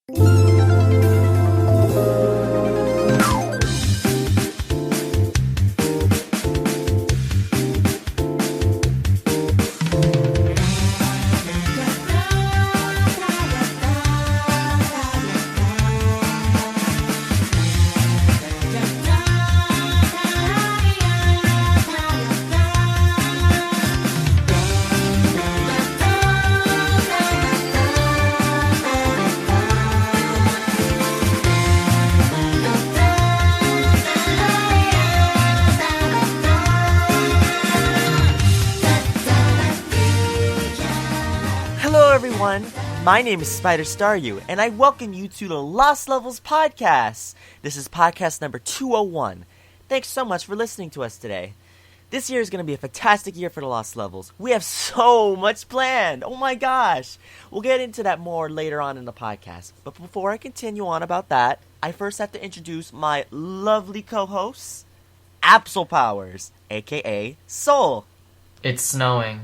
My name is SpiderStaryu, and I welcome you to the Lost Levels podcast. This is podcast number 201. Thanks so much for listening to us today. This year is going to be a fantastic year for the Lost Levels. We have so much planned. Oh my gosh. We'll get into that more later on in the podcast. But before I continue on about that, I first have to introduce my lovely co-hosts, AbsolPowers, aka Soul. It's snowing.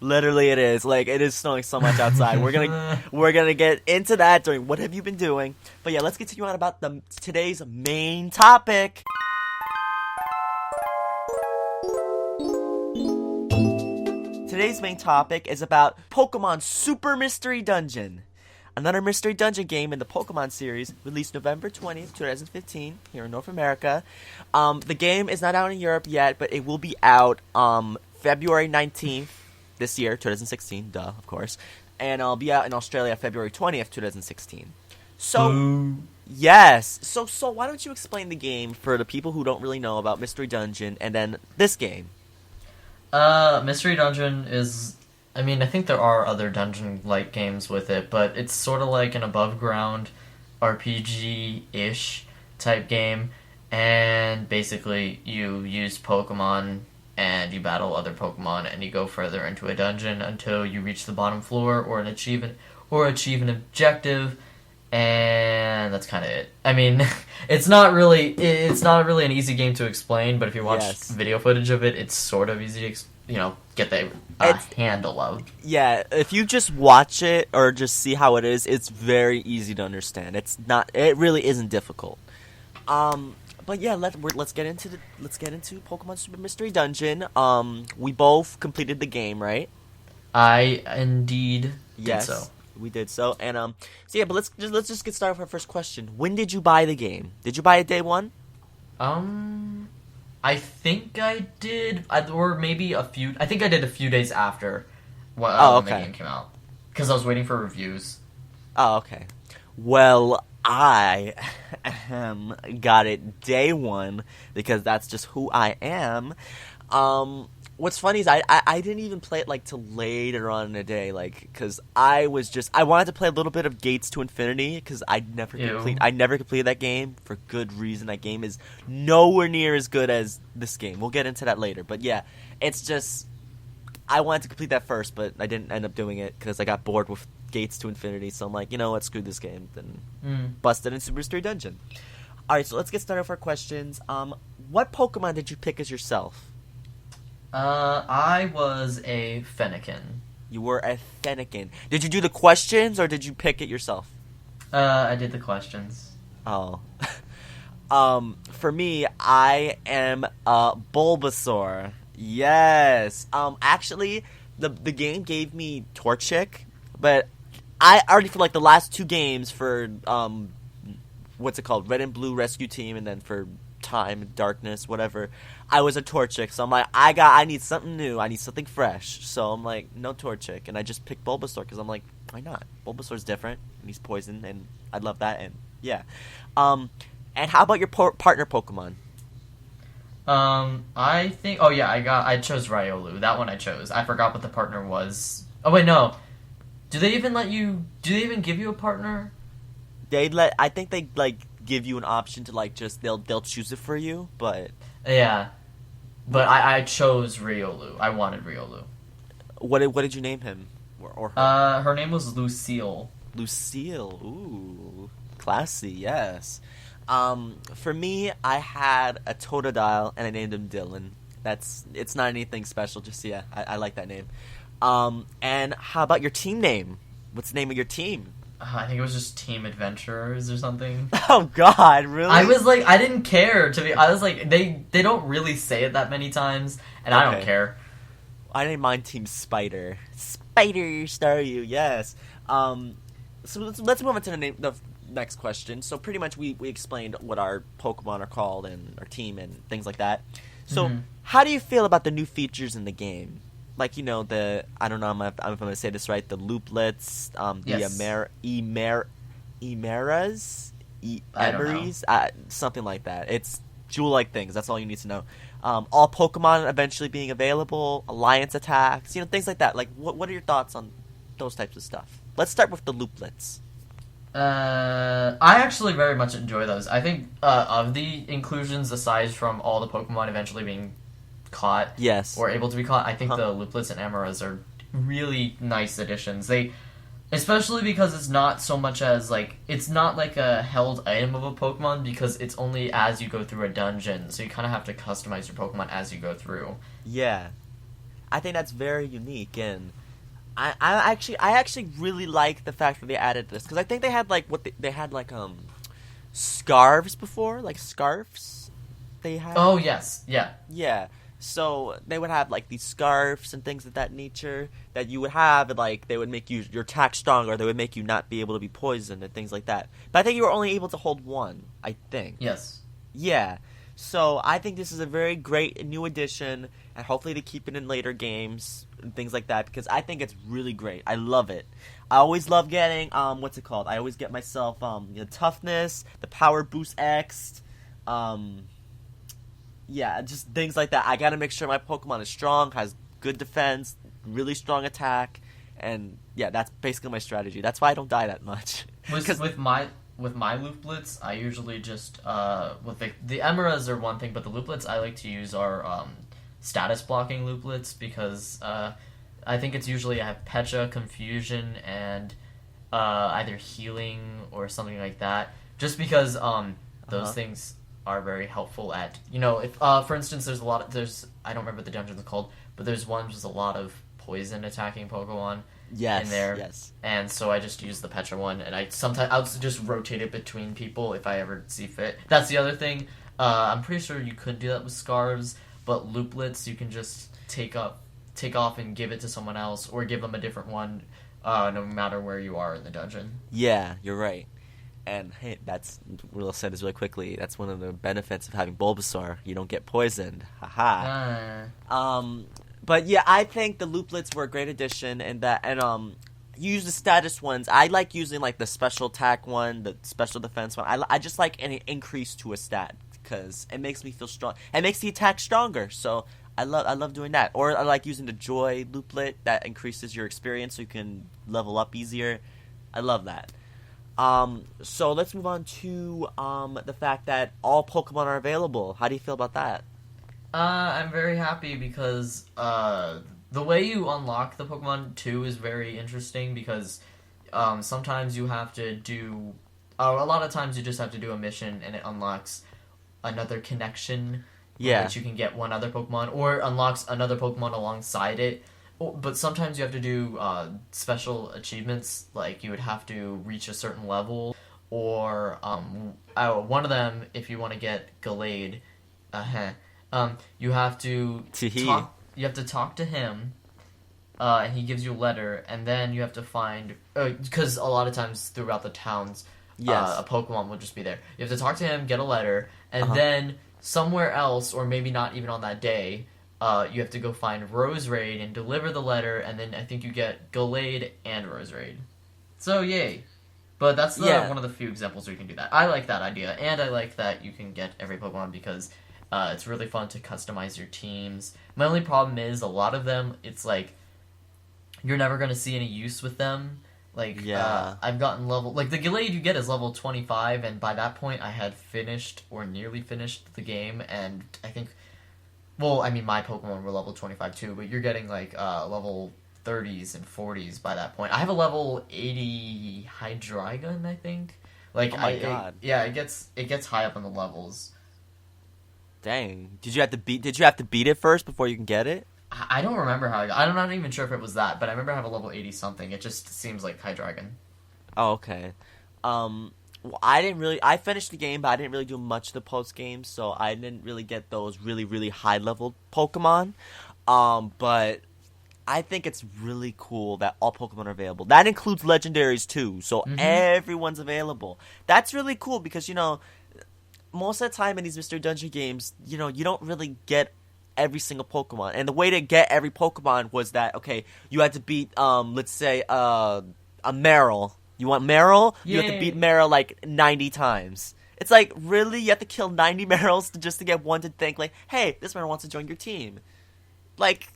Literally, it is. Like, it is snowing so much outside. We're gonna get into that during what have you been doing. But yeah, let's continue on about today's main topic. Today's main topic is about Pokemon Super Mystery Dungeon. Another Mystery Dungeon game in the Pokemon series, released November 20th, 2015, here in North America. The game is not out in Europe yet, but it will be out February 19th. This year, 2016, duh, of course. And I'll be out in Australia February 20th, 2016. So, yes. So why don't you explain the game for the people who don't really know about Mystery Dungeon and then this game? Mystery Dungeon is... I mean, I think there are other dungeon-like games with it, but it's sort of like an above-ground RPG-ish type game. And basically, you use Pokemon... and you battle other Pokemon, and you go further into a dungeon until you reach the bottom floor or achieve an objective, and that's kind of it. I mean, it's not really an easy game to explain, but if you watch video footage of it, it's sort of easy to get the handle of. Yeah, if you just watch it or just see how it is, it's very easy to understand. It really isn't difficult. But yeah, let's get into Pokemon Super Mystery Dungeon. We both completed the game, right? I indeed did so. We did so, and so yeah. But let's just get started with our first question. When did you buy the game? Did you buy it day one? I think I did, or maybe a few. I think I did a few days after when the game came out, because I was waiting for reviews. Oh, okay. Well, I got it day one because that's just who I am. What's funny is I didn't even play it till later on in the day, because I wanted to play a little bit of Gates to Infinity because I never completed that game for good reason. That game is nowhere near as good as this game. We'll get into that later, but yeah, it's just I wanted to complete that first, but I didn't end up doing it because I got bored with Gates to Infinity, so I'm like, you know what, screw this game, then busted in Super Mystery Dungeon. Alright, so let's get started with our questions. What Pokemon did you pick as yourself? I was a Fennekin. You were a Fennekin. Did you do the questions, or did you pick it yourself? I did the questions. Oh. For me, I am a Bulbasaur. Yes. Actually, the game gave me Torchic, but I already, for the last two games for what's it called, Red and Blue Rescue Team, and then for Time, Darkness, whatever, I was a Torchic. So I'm like, I need something new, I need something fresh. So I'm like, no Torchic, and I just picked Bulbasaur because I'm like, why not? Bulbasaur's different, and he's poison, and I love that, and yeah. And how about your partner Pokemon? I think, I chose Riolu. That one I chose. I forgot what the partner was. Oh wait, no. Do they even give you a partner? I think they give you an option to they'll choose it for you, but yeah. But I chose Riolu. I wanted Riolu. What did you name him or her? Her name was Lucille. Lucille. Ooh, classy. Yes. For me, I had a Totodile and I named him Dylan. It's not anything special. Just I like that name. And how about your team name? What's the name of your team? I think it was just Team Adventurers or something. Oh God, really? I was like, I didn't care to be. I was like, they don't really say it that many times, and I don't Okay. care. I didn't mind Team Spider. SpiderStaryu, yes. So let's move on to the next question. So pretty much we explained what our Pokemon are called and our team and things like that. So how do you feel about the new features in the game? Like, I don't know if I'm going to say this right, the looplets, the Yes. Emeras? I don't know. Emeries? Something like that. It's jewel-like things. That's all you need to know. All Pokemon eventually being available, alliance attacks, things like that. Like, what are your thoughts on those types of stuff? Let's start with the looplets. I actually very much enjoy those. I think of the inclusions, aside from all the Pokemon eventually being caught, Yes. or able to be caught, I think the looplets and Emeras are really nice additions. Especially because it's not so much as it's not like a held item of a Pokemon, because it's only as you go through a dungeon, so you kind of have to customize your Pokemon as you go through. Yeah. I think that's very unique, and I actually really like the fact that they added this, because I think they had they had scarves before, like scarves they had. Oh yes, yeah. Yeah. So they would have these scarves and things of that nature that you would have, and they would make your attack stronger. They would make you not be able to be poisoned and things like that. But I think you were only able to hold one. I think. Yes. Yeah. So I think this is a very great new addition, and hopefully they keep it in later games and things like that, because I think it's really great. I love it. I always love getting what's it called? I always get myself the toughness, the power boost X, yeah, just things like that. I gotta make sure my Pokemon is strong, has good defense, really strong attack, and yeah, that's basically my strategy. That's why I don't die that much. With my looplets, I usually just with the Emeras are one thing, but the looplets I like to use are status blocking looplets, because I think it's usually I have Pecha, Confusion, and either healing or something like that. Just because those things are very helpful at, if for instance there's I don't remember what the dungeon's called, but there's one with a lot of poison attacking Pokemon in there. Yes. And so I just use the Petra one, and I'll just rotate it between people if I ever see fit. That's the other thing. I'm pretty sure you could do that with scarves, but looplets you can just take off and give it to someone else, or give them a different one, no matter where you are in the dungeon. Yeah, you're right. And hey, we'll say this really quickly. That's one of the benefits of having Bulbasaur. You don't get poisoned. Haha. But yeah, I think the looplets were a great addition, and you use the status ones. I like using the special attack one, the special defense one. I just like an increase to a stat, because it makes me feel strong. It makes the attack stronger. So I love doing that. Or I like using the Joy looplet that increases your experience, so you can level up easier. I love that. So let's move on to the fact that all Pokemon are available. How do you feel about that? I'm very happy, because the way you unlock the Pokemon too is very interesting, because sometimes you have to do a lot of times you just have to do a mission and it unlocks another connection, that you can get one other Pokemon, or unlocks another Pokemon alongside it. But sometimes you have to do special achievements, like you would have to reach a certain level, or one of them, if you want to get Gallade, you have to talk to him, and he gives you a letter, and then you have to find, because a lot of times throughout the towns, a Pokemon will just be there. You have to talk to him, get a letter, and then somewhere else, or maybe not even on that day, you have to go find Roserade and deliver the letter, and then I think you get Gallade and Roserade. So, yay. But that's one of the few examples where you can do that. I like that idea, and I like that you can get every Pokemon, because it's really fun to customize your teams. My only problem is, a lot of them, it's you're never going to see any use with them. I've gotten the Gallade you get is level 25, and by that point I had finished, or nearly finished, the game, and I think... Well, I mean, my Pokemon were level 25 too, but you're getting level 30s and 40s by that point. I have a level 80 Hydreigon, I think. Oh my god! It gets high up on the levels. Dang! Did you have to beat it first before you can get it? I don't remember how I'm not even sure if it was that, but I remember I have a level 80 something. It just seems like Hydreigon. Oh, okay. I didn't really. I finished the game, but I didn't really do much of the post game, so I didn't really get those really, really high level Pokemon. But I think it's really cool that all Pokemon are available. That includes legendaries too, so Mm-hmm. everyone's available. That's really cool because most of the time in these Mystery Dungeon games, you don't really get every single Pokemon. And the way to get every Pokemon was that okay, you had to beat let's say a Meryl. You want Meryl? You have to beat Yay! Meryl like 90 times. It's like really you have to kill 90 Meryls just to get one to think like, "Hey, this Meryl wants to join your team." Like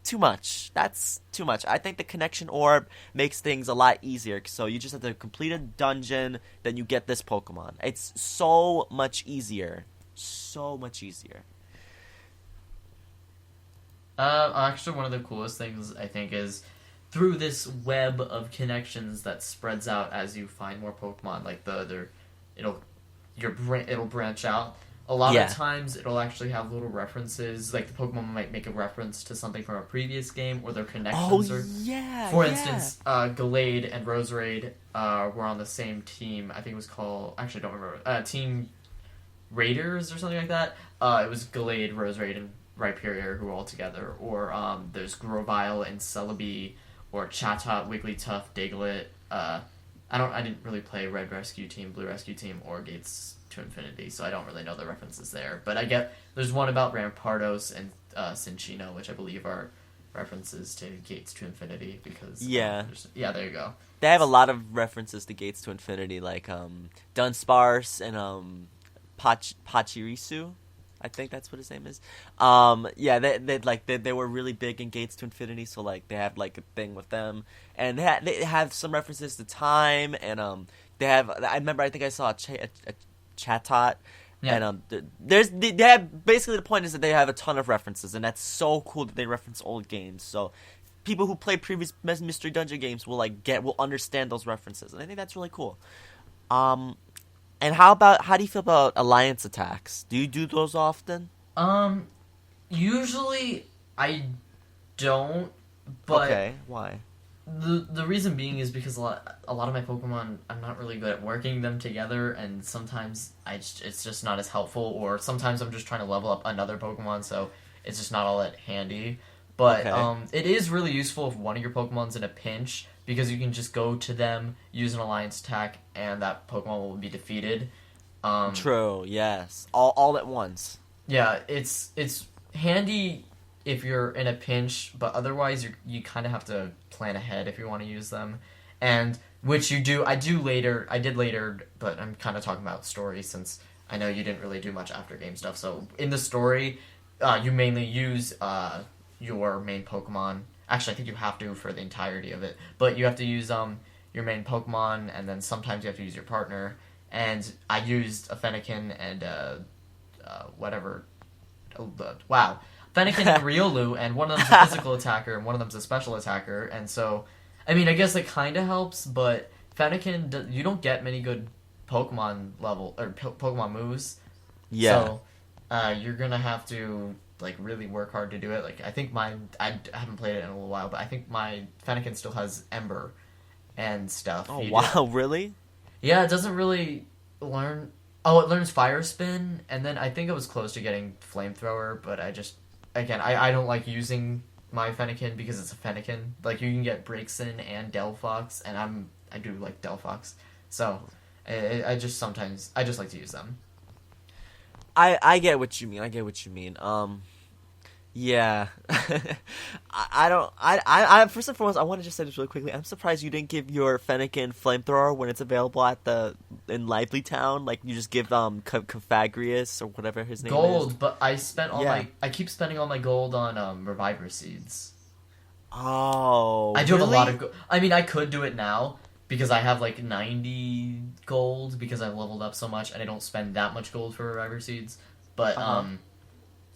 too much. That's too much. I think the connection orb makes things a lot easier. So you just have to complete a dungeon, then you get this Pokemon. It's so much easier. So much easier. Actually, one of the coolest things I think is through this web of connections that spreads out as you find more Pokemon. Like it'll it'll branch out. A lot of Yeah. times, it'll actually have little references. Like the Pokemon might make a reference to something from a previous game, or their Oh connections. Or, yeah, for yeah. instance, Gallade and Roserade were on the same team. I think it was called. Actually, I don't remember. Team Raiders or something like that. It was Gallade, Roserade, and Rhyperior who were all together. Or there's Grovyle and Celebi, or Chatot, Wigglytuff, Diglett. I didn't really play Red Rescue Team, Blue Rescue Team, or Gates to Infinity, so I don't really know the references there. But I get there's one about Rampardos and Cinccino, which I believe are references to Gates to Infinity because Yeah. yeah, there you go. They have a lot of references to Gates to Infinity, like Dunsparce and Pachirisu. I think that's what his name is. Yeah, they were really big in Gates to Infinity, so like they have like a thing with them, and they have some references to time, and they have. I remember I think I saw a Chatot, Yeah. and they have basically the point is that they have a ton of references, and that's so cool that they reference old games. So people who play previous Mystery Dungeon games will understand those references, and I think that's really cool. Um, and how do you feel about alliance attacks? Do you do those often? Um, Usually I don't, but Okay, why? the reason being is because a lot of my Pokemon I'm not really good at working them together, and sometimes it's just not as helpful, or sometimes I'm just trying to level up another Pokemon, so it's just not all that handy. But Okay. it is really useful if one of your Pokemon's in a pinch because you can just go to them, use an alliance attack, and that Pokemon will be defeated. Um, True. Yes. All at once. yeah, it's handy if you're in a pinch, but otherwise you kind of have to plan ahead if you want to use them, and which you do. I did later, but I'm kind of talking about story since I know you didn't really do much after game stuff. So in the story, you mainly use your main Pokemon. Actually, I think you have to for the entirety of it, but you have to use your main Pokemon, and then sometimes you have to use your partner. And I used a Fennekin and whatever. Oh, wow. Fennekin and Riolu, and one of them's a physical attacker and one of them's a special attacker. And so, I mean, I guess it kind of helps, but Fennekin, you don't get many good Pokemon level or Pokemon moves. Yeah. So, you're gonna have to like really work hard to do it. Like I think I haven't played it in a little while, but I think my Fennekin still has Ember and stuff. Oh You wow, really? Yeah, it doesn't really learn. Oh, it learns Fire Spin, and then I think it was close to getting Flamethrower, but I don't like using my Fennekin because it's a Fennekin. Like you can get Braixen and Delphox, and I do like Delphox, so I just like to use them. I get what you mean. I get what you mean. Yeah. I don't. I first and foremost, I want to just say this really quickly. I'm surprised you didn't give your Fennekin flamethrower when it's available in Lively Town. Like you just give Confagrius or whatever his name is. Gold, but I keep spending all my gold on Reviver Seeds. Oh, I do have a really? lot of gold. I mean, I could do it now because I have like 90 gold because I've leveled up so much and I don't spend that much gold for Reviver Seeds. But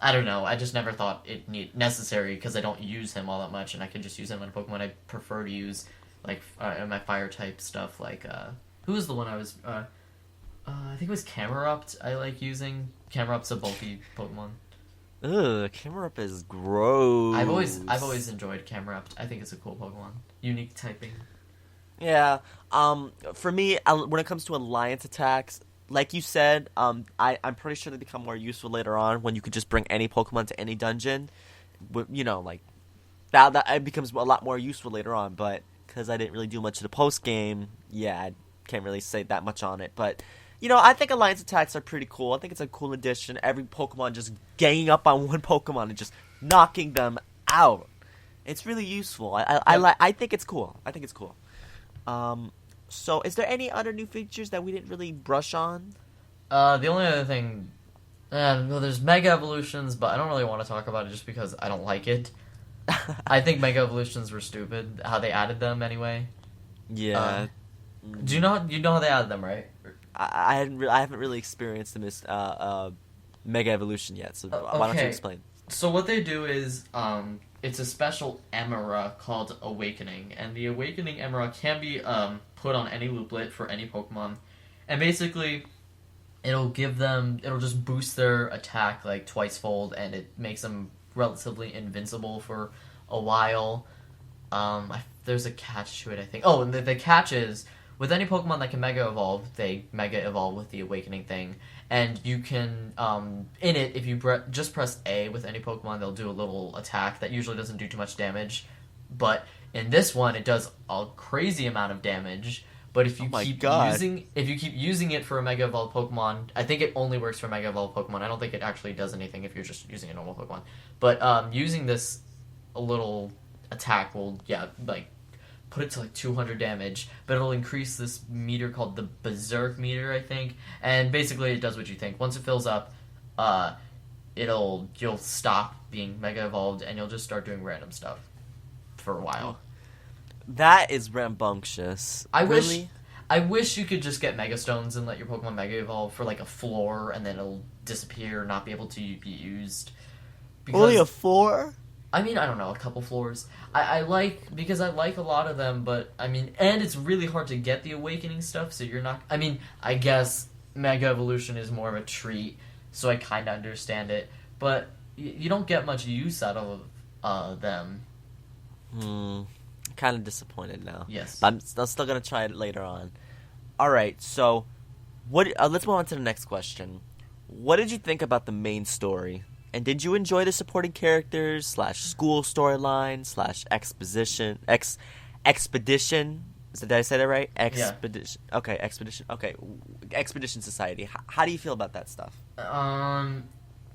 I don't know. I just never thought it necessary because I don't use him all that much, and I can just use him on Pokemon I prefer to use, like my fire type stuff. Like who was the one I was? I think it was Camerupt. I like using Camerupt's a bulky Pokemon. Ugh, Camerupt is gross. I've always enjoyed Camerupt. I think it's a cool Pokemon. Unique typing. Yeah. For me, when it comes to alliance attacks, like you said, I'm pretty sure they become more useful later on when you could just bring any Pokemon to any dungeon. Like that it becomes a lot more useful later on. But because I didn't really do much of the post game, yeah, I can't really say that much on it. But I think alliance attacks are pretty cool. I think it's a cool addition. Every Pokemon just ganging up on one Pokemon and just knocking them out. It's really useful. I think it's cool. I think it's cool. So is there any other new features that we didn't really brush on? The only other thing, well, there's Mega Evolutions, but I don't really want to talk about it just because I don't like it. I think Mega Evolutions were stupid. How they added them anyway. Yeah. Do you know how they added them, right? I haven't really experienced the Mega Evolution yet. So why don't you explain? So what they do is it's a special Emera called Awakening, and the Awakening Emera can be put on any looplet for any Pokemon, and basically it'll just boost their attack like twice-fold, and it makes them relatively invincible for a while. There's a catch to it, I think. Oh, and the catch is, with any Pokemon that can Mega Evolve, they Mega Evolve with the Awakening thing. And you can, in it, if you just press A with any Pokemon, they'll do a little attack that usually doesn't do too much damage. But in this one, it does a crazy amount of damage. But if you keep using it for a Mega Evolved Pokemon, I think it only works for Mega Evolved Pokemon. I don't think it actually does anything if you're just using a normal Pokemon. But using this a little attack will, put it to like 200 damage, but it'll increase this meter called the Berserk meter, I think, and basically it does what you think. Once it fills up, you'll stop being Mega Evolved, and you'll just start doing random stuff for a while. That is rambunctious. I wish you could just get Mega Stones and let your Pokemon Mega Evolve for like a floor, and then it'll disappear, not be able to be used. Only a floor? I mean, I don't know, a couple floors. I like a lot of them, but, I mean, and it's really hard to get the Awakening stuff, so you're not... I mean, I guess Mega Evolution is more of a treat, so I kind of understand it, but you don't get much use out of them. Kind of disappointed now. Yes. But I'm still going to try it later on. Alright, so, let's move on to the next question. What did you think about the main story? And did you enjoy the supporting characters / school storyline / expedition? Did I say that right? Expedition. Yeah. Okay, expedition. Okay, Expedition Society. How do you feel about that stuff?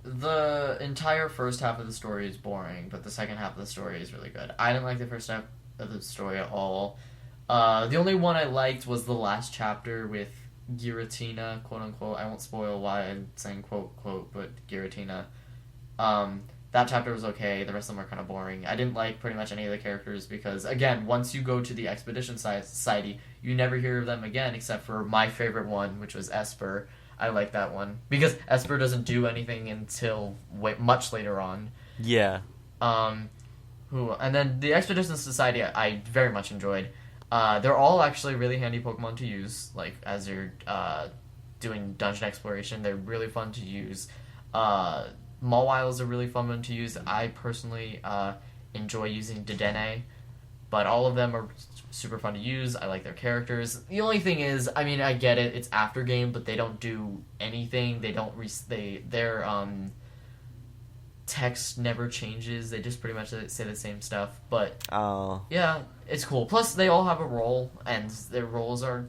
The entire first half of the story is boring, but the second half of the story is really good. I didn't like the first half of the story at all. The only one I liked was the last chapter with Giratina, quote unquote. I won't spoil why I'm saying quote quote, but Giratina. That chapter was okay. The rest of them were kind of boring. I didn't like pretty much any of the characters because, again, once you go to the Expedition Society, you never hear of them again except for my favorite one, which was Esper. I like that one because Esper doesn't do anything until much later on. Yeah. And then the Expedition Society I very much enjoyed. They're all actually really handy Pokemon to use, like as you're doing dungeon exploration. They're really fun to use. Mawile is a really fun one to use. I personally enjoy using Dedenne, but all of them are super fun to use. I like their characters. The only thing is, I mean, I get it. It's after game, but they don't do anything. They don't. Their text never changes. They just pretty much say the same stuff. But yeah, it's cool. Plus, they all have a role, and their roles are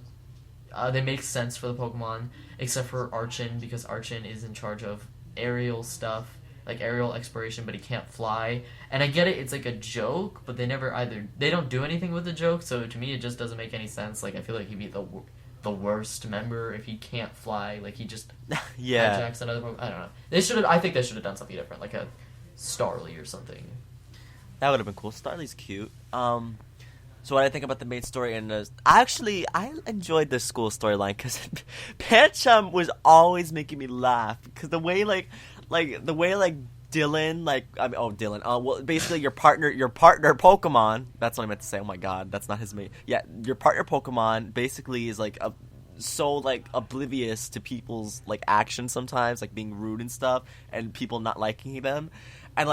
they make sense for the Pokemon, except for Archon, because Archon is in charge of aerial stuff, like aerial exploration, but he can't fly. And I get it, it's like a joke, but they don't do anything with the joke, so to me it just doesn't make any sense. Like, I feel like he'd be the worst member if he can't fly. Like, he just hijacks another Pokemon. I don't know. I think they should have done something different, like a Starly or something. That would have been cool. Starly's cute. So what I think about the main story, and I enjoyed the school storyline because Pancham was always making me laugh because the way Dylan, well, basically your partner Pokemon. That's what I meant to say. Oh my god, that's not his mate. Yeah, your partner Pokemon basically is so oblivious to people's actions sometimes, like being rude and stuff, and people not liking them, and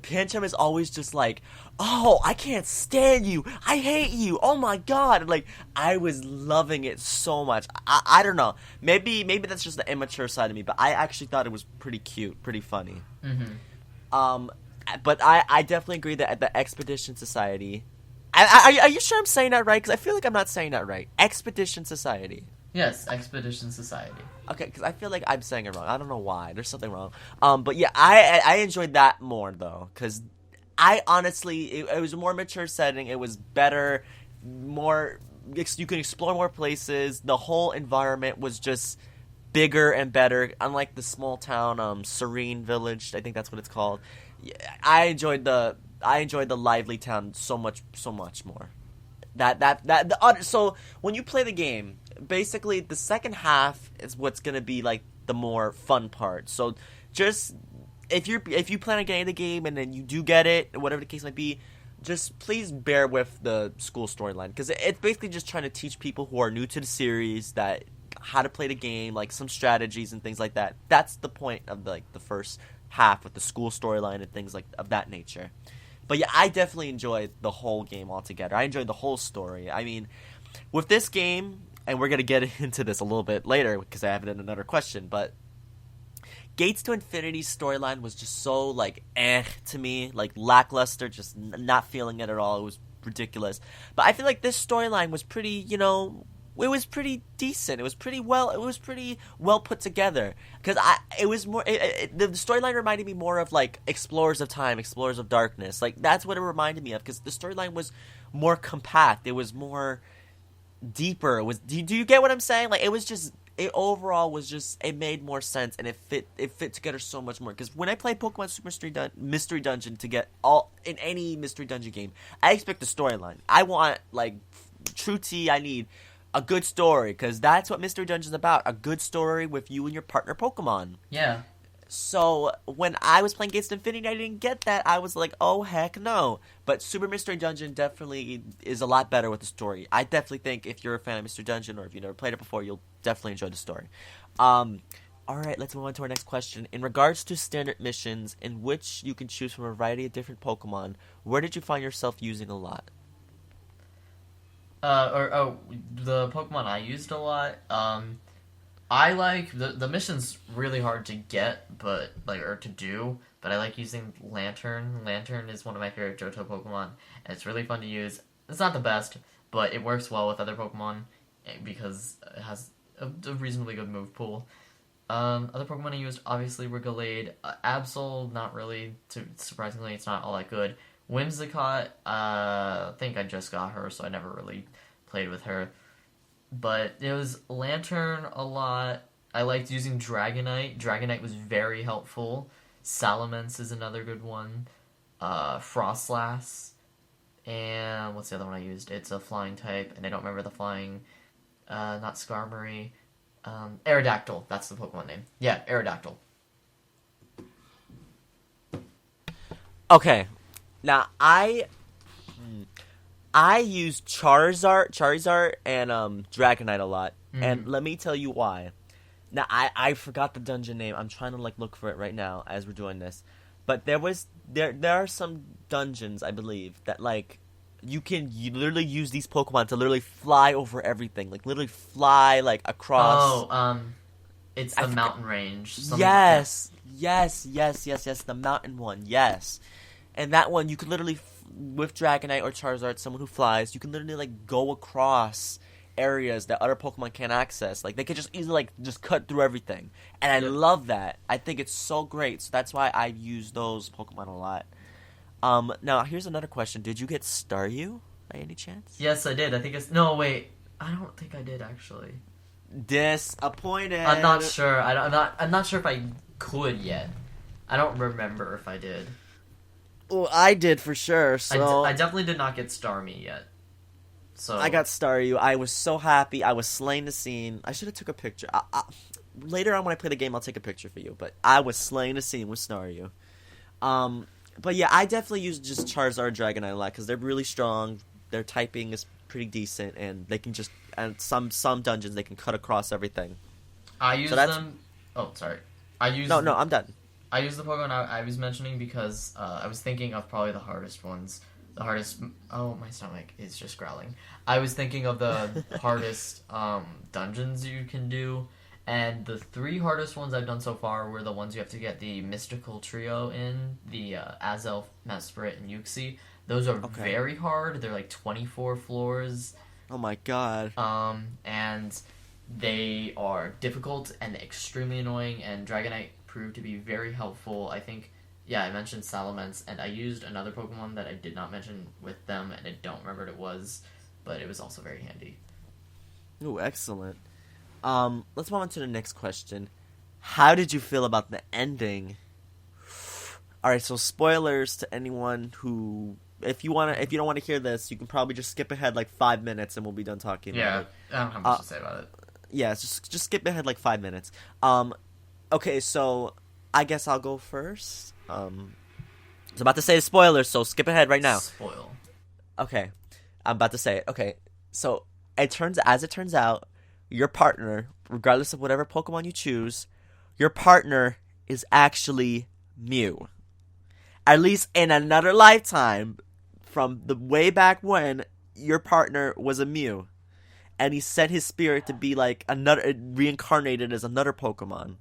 Pancham is always just like, oh, I can't stand you. I hate you. Oh my god. And, like, I was loving it so much. I don't know. Maybe that's just the immature side of me, but I actually thought it was pretty cute, pretty funny. But I definitely agree that at the Expedition Society... Are you sure I'm saying that right? Because I feel like I'm not saying that right. Expedition Society. Yes, Expedition Society. Okay, because I feel like I'm saying it wrong. I don't know why. There's something wrong. But yeah, I enjoyed that more, though. Because I honestly... It was a more mature setting. It was better. More... You could explore more places. The whole environment was just bigger and better. Unlike the small town, Serene Village. I think that's what it's called. Yeah, I enjoyed the lively town so much more. So when you play the game, basically the second half is what's gonna be like the more fun part. So just if you plan on getting the game and then you do get it, whatever the case might be, just please bear with the school storyline, because it's basically just trying to teach people who are new to the series that how to play the game, like some strategies and things like that. That's the point of the first half with the school storyline and things like of that nature. But yeah, I definitely enjoyed the whole game altogether. I enjoyed the whole story. I mean, with this game, and we're going to get into this a little bit later because I have it in another question, but Gates to Infinity storyline was just so, like, to me. Like, lackluster, just not feeling it at all. It was ridiculous. But I feel like this storyline was pretty, it was pretty decent. It was pretty well put together. Because the storyline reminded me more of, like, Explorers of Time, Explorers of Darkness. Like, that's what it reminded me of, because the storyline was more compact. It was more deeper. Do you get what I'm saying? Like, it made more sense, and it fit together so much more. Because when I play Pokemon Super Mystery Dungeon to get in any Mystery Dungeon game, I expect the storyline. I want, like, true tea. I need a good story, because that's what Mystery Dungeon's about. A good story with you and your partner Pokemon. Yeah. So, when I was playing Gates to Infinity, I didn't get that. I was like, oh, heck no. But Super Mystery Dungeon definitely is a lot better with the story. I definitely think if you're a fan of Mystery Dungeon, or if you've never played it before, you'll definitely enjoy the story. Alright, let's move on to our next question. In regards to standard missions, in which you can choose from a variety of different Pokemon, where did you find yourself using a lot? The Pokemon I used a lot, I like the mission's really hard to get, or to do, but I like using Lantern. Lantern is one of my favorite Johto Pokemon, and it's really fun to use. It's not the best, but it works well with other Pokemon because it has a reasonably good move pool. Other Pokemon I used obviously were Gallade. Absol, not really. Surprisingly, it's not all that good. Whimsicott, I think I just got her, so I never really played with her. But it was Lantern a lot. I liked using Dragonite. Dragonite was very helpful. Salamence is another good one. Frostlass. And what's the other one I used? It's a flying type, and I don't remember the flying. Not Skarmory. Aerodactyl. That's the Pokemon name. Yeah, Aerodactyl. Okay. Now, I use Charizard and Dragonite a lot, and let me tell you why. Now, I forgot the dungeon name. I'm trying to look for it right now as we're doing this, but there are some dungeons, I believe, that you literally use these Pokemon to literally fly over everything, literally fly across. Oh, it's the mountain range. Yes, the mountain one. Yes, and that one you could literally. With Dragonite or Charizard, someone who flies, you can literally go across areas that other Pokemon can't access. They could just easily just cut through everything, and I love that. I think it's so great. So that's why I use those Pokemon a lot. Now here's another question: did you get Staryu by any chance? Yes, I did. I think it's no wait. I don't think I did actually. Disappointed. I'm not sure. I'm not sure if I could yet. I don't remember if I did. Well, I did for sure, so... I definitely did not get Starmie yet. So I got Staryu. I was so happy. I was slaying the scene. I should have took a picture. Later on when I play the game, I'll take a picture for you, but I was slaying the scene with Staryu. But yeah, I definitely use just Charizard Dragonite a lot, because they're really strong, their typing is pretty decent, and they can just... And some dungeons, they can cut across everything. I use them... Oh, sorry. No, I'm done. I use the Pokemon I was mentioning because I was thinking of probably the hardest ones. The hardest. Oh, my stomach is just growling. I was thinking of the hardest dungeons you can do, and the three hardest ones I've done so far were the ones you have to get the mystical trio in, the Azelf, Mesprit, and Uxie. Those are Okay. very hard. They're like 24 floors. Oh my god. And they are difficult and extremely annoying, and Dragonite proved to be very helpful. I think, yeah, I mentioned Salamence, and I used another Pokemon that I did not mention with them, and I don't remember what it was, but it was also very handy. Ooh, excellent. Let's move on to the next question. How did you feel about the ending? All right, so spoilers to anyone who, if you don't want to hear this, you can probably just skip ahead like 5 minutes and we'll be done talking about Yeah, it. I don't have much to say about it. Yeah, just skip ahead like 5 minutes. Okay, so I guess I'll go first. I was about to say spoilers, so skip ahead right now. Spoil. Okay, I'm about to say it. Okay, so it turns out, your partner, regardless of whatever Pokemon you choose, your partner is actually Mew. At least in another lifetime, from the way back when, your partner was a Mew, and he sent his spirit to be like another, reincarnated as another Pokemon.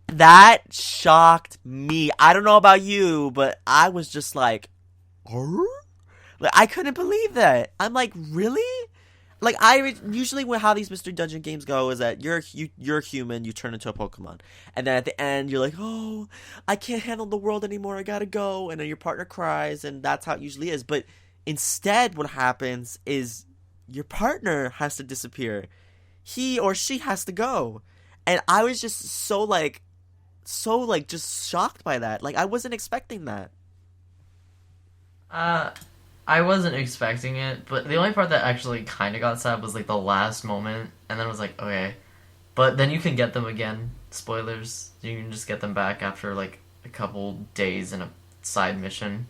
That shocked me. I don't know about you, but I was just like, "Huh?" Like, I couldn't believe that. I'm like, really? Like, usually how these mystery dungeon games go is that you're human, you turn into a Pokemon, and then at the end you're like, oh, I can't handle the world anymore, I gotta go, and then your partner cries, and that's how it usually is. But instead, what happens is your partner has to disappear, he or she has to go, and I was just just shocked by that. Like, I wasn't expecting that. I wasn't expecting it, but the only part that actually kind of got sad was like the last moment, and then I was like, okay. But then you can get them again. Spoilers. You can just get them back after like a couple days in a side mission.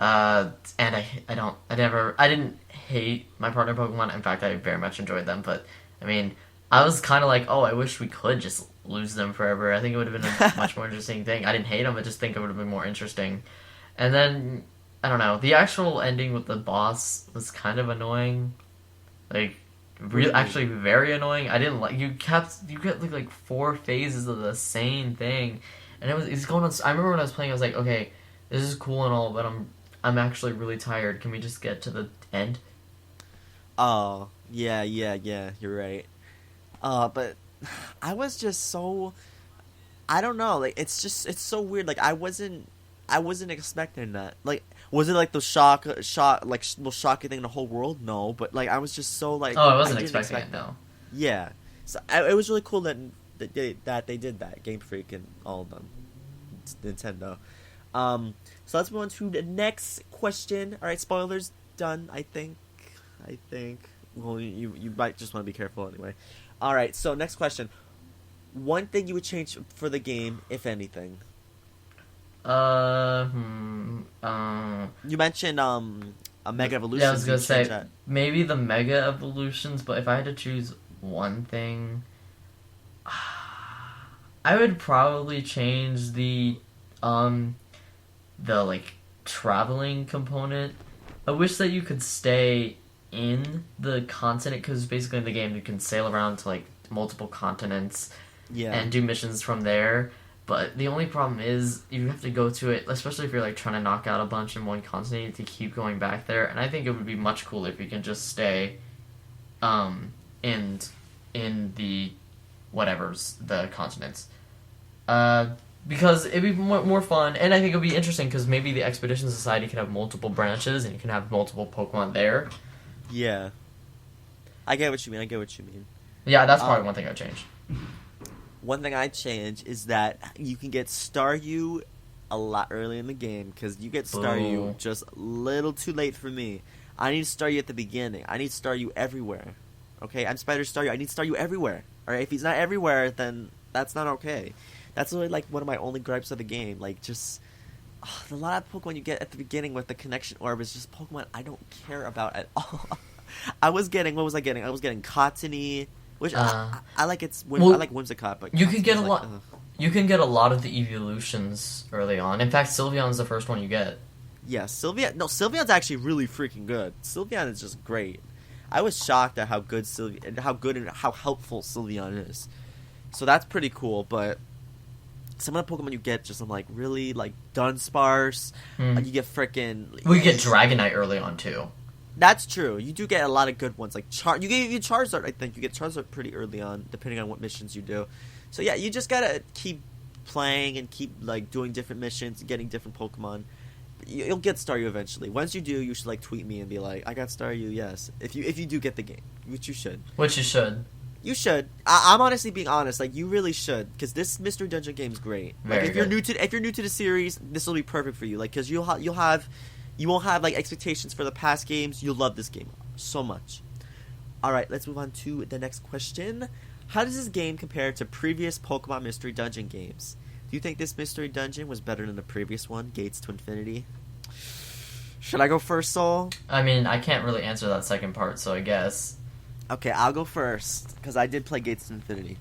And I didn't hate my partner Pokemon. In fact, I very much enjoyed them. But I mean, I was kind of like, oh, I wish we could just lose them forever. I think it would have been a much more interesting thing. I didn't hate them. I just think it would have been more interesting. And then I don't know. The actual ending with the boss was kind of annoying. Like, actually very annoying. I didn't like you get like 4 phases of the same thing, and it's going on. I remember when I was playing, I was like, okay, this is cool and all, but I'm actually really tired. Can we just get to the end? Oh, yeah, you're right. But I was just so, I don't know, like, it's so weird. Like, I wasn't expecting that. Like, was it like the like most shocking thing in the whole world? No, but like, I was just so like, Oh, I wasn't didn't expecting expect it. No. Yeah, so it was really cool that they did that. Game Freak and all of them, Nintendo. So let's move on to the next question. All right, spoilers done. I think. Well, you might just want to be careful anyway. All right, so next question. One thing you would change for the game, if anything. You mentioned a Mega Evolution. Yeah, I was gonna say maybe the Mega Evolutions, but if I had to choose one thing, I would probably change the like traveling component. I wish that you could stay in the continent, because basically in the game you can sail around to like multiple continents, and do missions from there. But the only problem is you have to go to it, especially if you're like trying to knock out a bunch in one continent, to keep going back there. And I think it would be much cooler if you can just stay in the the continents. Because it'd be more fun, and I think it'd be interesting because maybe the Expedition Society can have multiple branches and you can have multiple Pokemon there. Yeah. I get what you mean. Yeah, that's probably one thing I'd change. One thing I'd change is that you can get Staryu a lot early in the game, because you get Staryu just a little too late for me. I need Staryu at the beginning. I need Staryu everywhere. Okay, I'm SpiderStaryu. I need Staryu everywhere. Alright, if he's not everywhere, then that's not okay. That's really like one of my only gripes of the game. Like, just a lot of Pokemon you get at the beginning with the connection orb is just Pokemon I don't care about at all. what was I getting? I was getting Cottony, which I like. I like Whimsicott, but you could get a lot. You can get a lot of the evolutions early on. In fact, Sylveon's the first one you get. Yeah, Sylveon's actually really freaking good. Sylveon is just great. I was shocked at how good and how helpful Sylveon is. So that's pretty cool, but some of the Pokemon you get just, I'm like, really, like, Dunsparce, you get frickin'... Well, you get Dragonite early on, too. That's true. You do get a lot of good ones, like, you get Charizard, I think. You get Charizard pretty early on, depending on what missions you do. So, yeah, you just gotta keep playing and keep, like, doing different missions, getting different Pokemon. You'll get Staryu eventually. Once you do, you should, like, tweet me and be like, I got Staryu, yes. If you do get the game, which you should. Which you should. You should. I'm honestly being honest. Like, you really should, because this Mystery Dungeon game is great. Like, if you're new to the series, this will be perfect for you. Like, because you won't have like expectations for the past games. You'll love this game so much. All right, let's move on to the next question. How does this game compare to previous Pokemon Mystery Dungeon games? Do you think this Mystery Dungeon was better than the previous one, Gates to Infinity? Should I go first, Soul? I mean, I can't really answer that second part, so I guess. Okay, I'll go first, because I did play Gates to Infinity.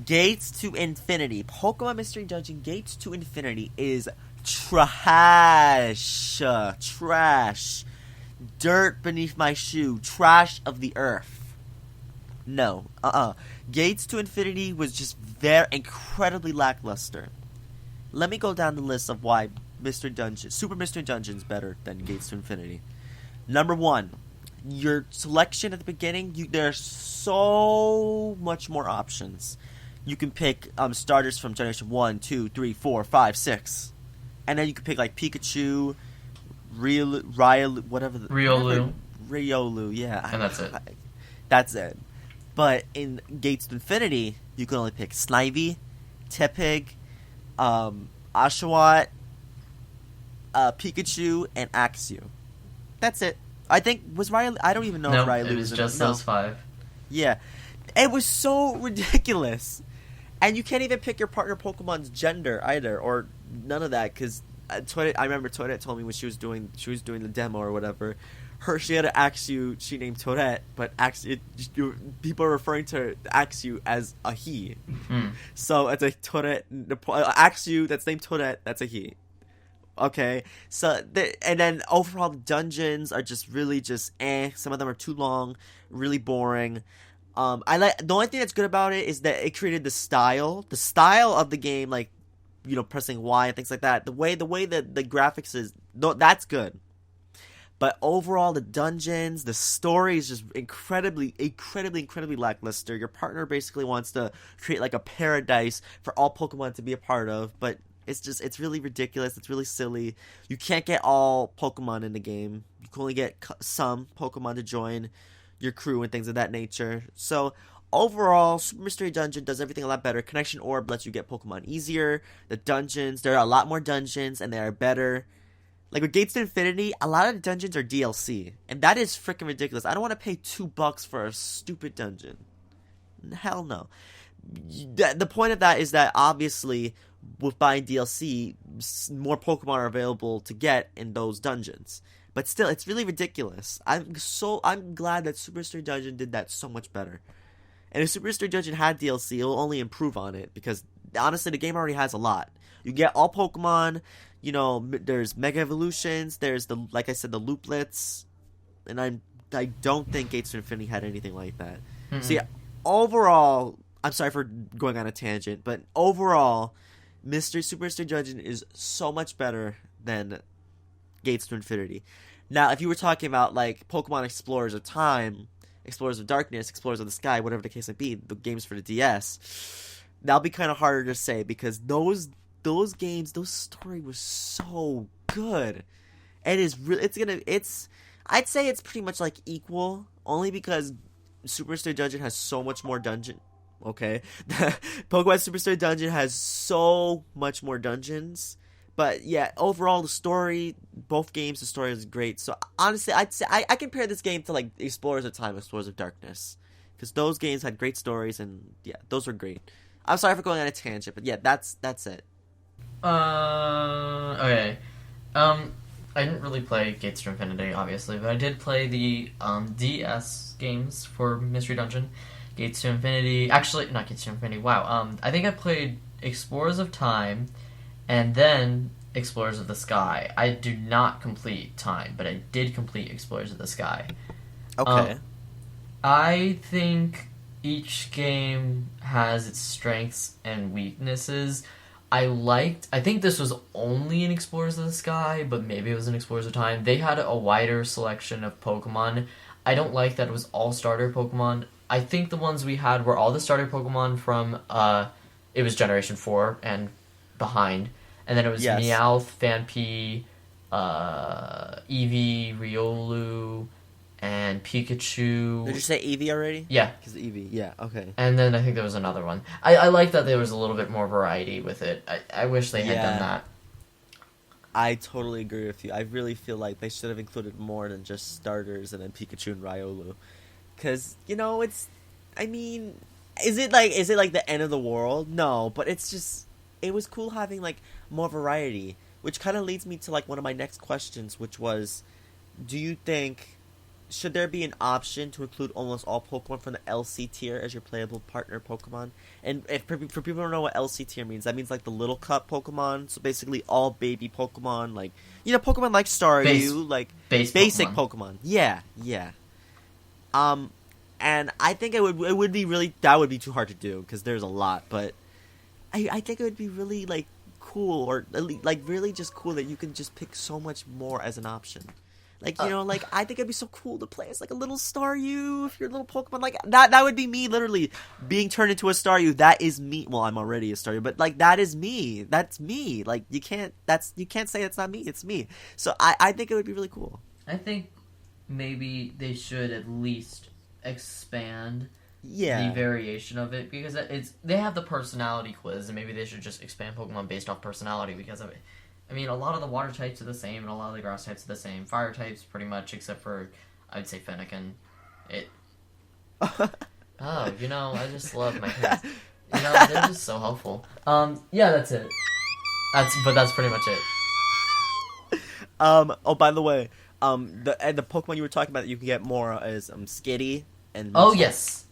Gates to Infinity. Pokemon Mystery Dungeon Gates to Infinity is trash. Trash. Dirt beneath my shoe. Trash of the earth. No. Gates to Infinity was just very incredibly lackluster. Let me go down the list of why Super Mystery Dungeon is better than Gates to Infinity. Number 1. Your selection at the beginning, there's so much more options. You can pick starters from Generation 1, 2, 3, 4, 5, 6. And then you can pick, like, Pikachu, Riolu, yeah. And that's it. That's it. But in Gates to Infinity, you can only pick Snivy, Tepig, Oshawott, Pikachu, and Axew. That's it. I think, was Riley... I don't even know if Riley was in it. It was just those 5. Yeah. It was so ridiculous. And you can't even pick your partner Pokemon's gender either, or none of that, because I remember Toadette told me when she was doing the demo or whatever, she had an Axew she named Toadette, but people are referring to Axew as a he. So it's a Toadette... Axew that's named Toadette, that's a he. Okay, so and then overall the dungeons are just really just Some of them are too long, really boring. The only thing that's good about it is that it created the style of the game, like, you know, pressing Y and things like that. The way that the graphics is, that's good. But overall, the dungeons, the story is just incredibly lackluster. Your partner basically wants to create like a paradise for all Pokemon to be a part of, but it's really ridiculous. It's really silly. You can't get all Pokemon in the game. You can only get some Pokemon to join your crew and things of that nature. So overall, Super Mystery Dungeon does everything a lot better. Connection Orb lets you get Pokemon easier. The dungeons, there are a lot more dungeons and they are better. Like with Gates to Infinity, a lot of the dungeons are DLC. And that is freaking ridiculous. I don't want to pay $2 for a stupid dungeon. Hell no. The point of that is that obviously with buying DLC, more Pokemon are available to get in those dungeons. But still, it's really ridiculous. I'm glad that Super Mystery Dungeon did that so much better. And if Super Mystery Dungeon had DLC, it will only improve on it, because honestly, the game already has a lot. You get all Pokemon. You know, there's Mega Evolutions. There's like I said, the Looplets, and I don't think Gates to Infinity had anything like that. Mm-hmm. So yeah, overall, I'm sorry for going on a tangent, but overall, Super Mystery Dungeon is so much better than Gates to Infinity. Now, if you were talking about like Pokemon Explorers of Time, Explorers of Darkness, Explorers of the Sky, whatever the case may be, the games for the DS, that'll be kind of harder to say, because those games, those story was so good. It is really, I'd say it's pretty much like equal, only because Super Mystery Dungeon has so much more dungeon. Okay, Pokemon Superstar Dungeon has so much more dungeons, but yeah, overall the story, both games, the story is great. So honestly, I'd say I compare this game to like Explorers of Time, Explorers of Darkness, because those games had great stories, and yeah, those were great. I'm sorry for going on a tangent, but yeah, that's it. Okay. I didn't really play Gates to Infinity, obviously, but I did play the DS games for Mystery Dungeon. Gates to Infinity. Actually, not Gates to Infinity. Wow. I think I played Explorers of Time, and then Explorers of the Sky. I do not complete Time, but I did complete Explorers of the Sky. Okay. I think each game has its strengths and weaknesses. I think this was only in Explorers of the Sky, but maybe it was in Explorers of Time. They had a wider selection of Pokemon. I don't like that it was all starter Pokemon. I think the ones we had were all the starter Pokemon from, it was Generation 4 and behind. And then it was Yes. Meowth, Phanpy, Eevee, Riolu, and Pikachu. Did you say Eevee already? Yeah. Because Eevee, yeah, okay. And then I think there was another one. I like that there was a little bit more variety with it. I wish they had done that. I totally agree with you. I really feel like they should have included more than just starters and then Pikachu and Riolu. Because, I mean, is it like the end of the world? No, but it's just, it was cool having, like, more variety. Which kind of leads me to, like, one of my next questions, which was, do you think, should there be an option to include almost all Pokemon from the LC tier as your playable partner Pokemon? And if for people who don't know what LC tier means, that means like the little cup Pokemon. So basically all baby Pokemon, like Pokemon like Staryu, like basic Pokemon. Yeah. And I think it would be really, that would be too hard to do because there's a lot. But I think it would be really like cool, or like really just cool that you can just pick so much more as an option. Like, like, I think it'd be so cool to play as, like, a little Staryu, if you're a little Pokemon. Like, that would be me, literally, being turned into a Staryu. That is me. Well, I'm already a Staryu, but, like, that is me. That's me. Like, you can't say it's not me. It's me. So, I think it would be really cool. I think maybe they should at least expand the variation of it, because they have the personality quiz, and maybe they should just expand Pokemon based off personality, because of it. I mean, a lot of the water types are the same, and a lot of the grass types are the same. Fire types, pretty much, except for, I'd say, Fennekin. I just love my kids. They're just so helpful. Yeah, that's it. That's pretty much it. Oh, by the way, the Pokemon you were talking about that you can get more is Skitty and Munchlax. Oh, yes.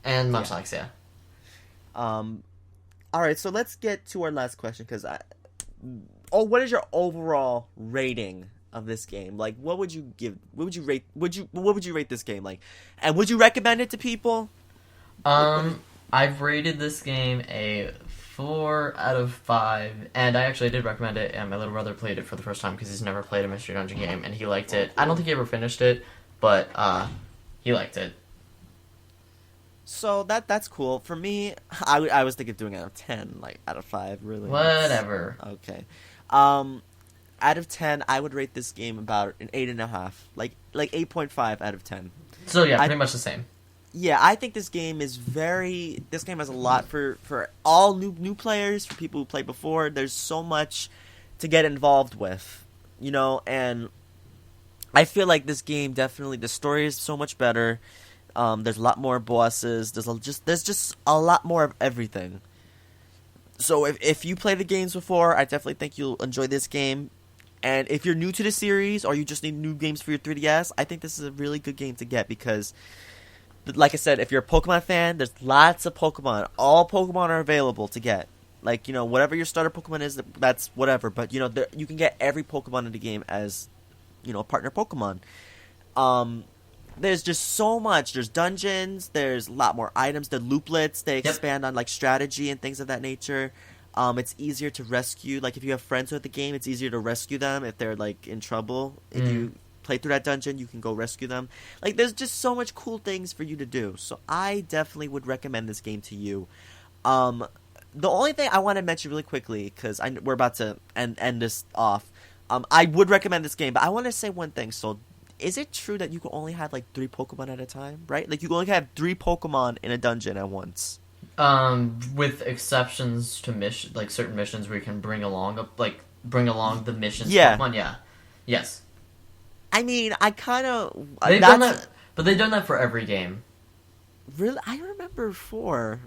And Munchlax, yeah. Alright, so let's get to our last question, because what is your overall rating of this game? Like, what would you give? What would you rate? What would you rate this game? Like, and would you recommend it to people? I've rated this game a 4 out of 5, and I actually did recommend it. And my little brother played it for the first time because he's never played a Mystery Dungeon game, and he liked it. I don't think he ever finished it, but he liked it. So that's cool. For me, I was thinking of doing it out of 10, like out of 5, really. Whatever. Okay. Out of 10, I would rate this game about an 8.5, like 8.5 out of 10. So yeah, pretty much the same. Yeah, I think this game has a lot for all new players, for people who played before. There's so much to get involved with, and I feel like this game definitely, the story is so much better. There's a lot more bosses. There's just a lot more of everything. So if you play the games before, I definitely think you'll enjoy this game. And if you're new to the series, or you just need new games for your 3DS, I think this is a really good game to get, because, like I said, if you're a Pokemon fan, there's lots of Pokemon. All Pokemon are available to get. Like, whatever your starter Pokemon is, that's whatever. But, you can get every Pokemon in the game as, a partner Pokemon. There's just so much. There's dungeons. There's a lot more items. The looplets, they expand on, like, strategy and things of that nature. It's easier to rescue. Like, if you have friends with the game, it's easier to rescue them if they're, like, in trouble. If you play through that dungeon, you can go rescue them. Like, there's just so much cool things for you to do. So I definitely would recommend this game to you. The only thing I want to mention really quickly, because we're about to end this off, I would recommend this game, but I want to say one thing. So, is it true that you can only have, like, 3 Pokemon at a time, right? Like, you can only have 3 Pokemon in a dungeon at once. With exceptions to certain missions where you can bring along the missions. Yeah. Pokemon, yeah. Yes. I mean, I kind of... They've done that, but they've done that for every game. Really? I remember 4.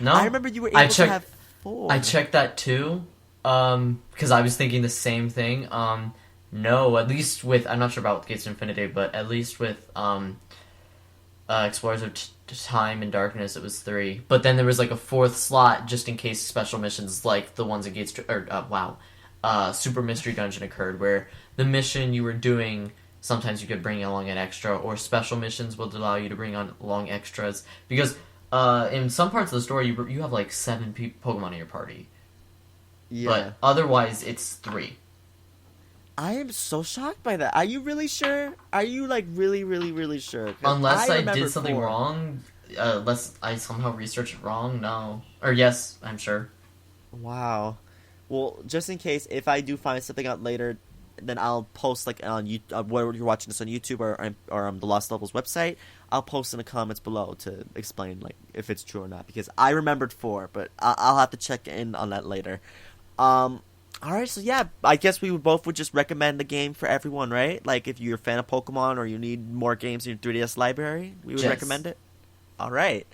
No? I remember you were able to have 4. I checked that too, because I was thinking the same thing. No, at least with... I'm not sure about Gates of Infinity, but at least with, Explorers of Time and Darkness, it was 3. But then there was like a 4th slot just in case special missions like the ones against Super Mystery Dungeon occurred, where the mission you were doing, sometimes you could bring along an extra, or special missions will allow you to bring along extras. Because in some parts of the story, you have like 7 Pokemon in your party. Yeah. But otherwise, it's 3. I am so shocked by that. Are you really sure? Are you like really, really, really sure? Unless I did remembered something 4. wrong, unless I somehow researched it wrong, no. Or yes, I'm sure. Wow. Well, just in case, if I do find something out later, then I'll post like on where you're watching this on YouTube or on the Lost Levels website. I'll post in the comments below to explain like if it's true or not, because I remembered 4, but I'll have to check in on that later. Alright, so yeah, I guess we would just recommend the game for everyone, right? Like, if you're a fan of Pokemon or you need more games in your 3DS library, we would recommend it. Alright.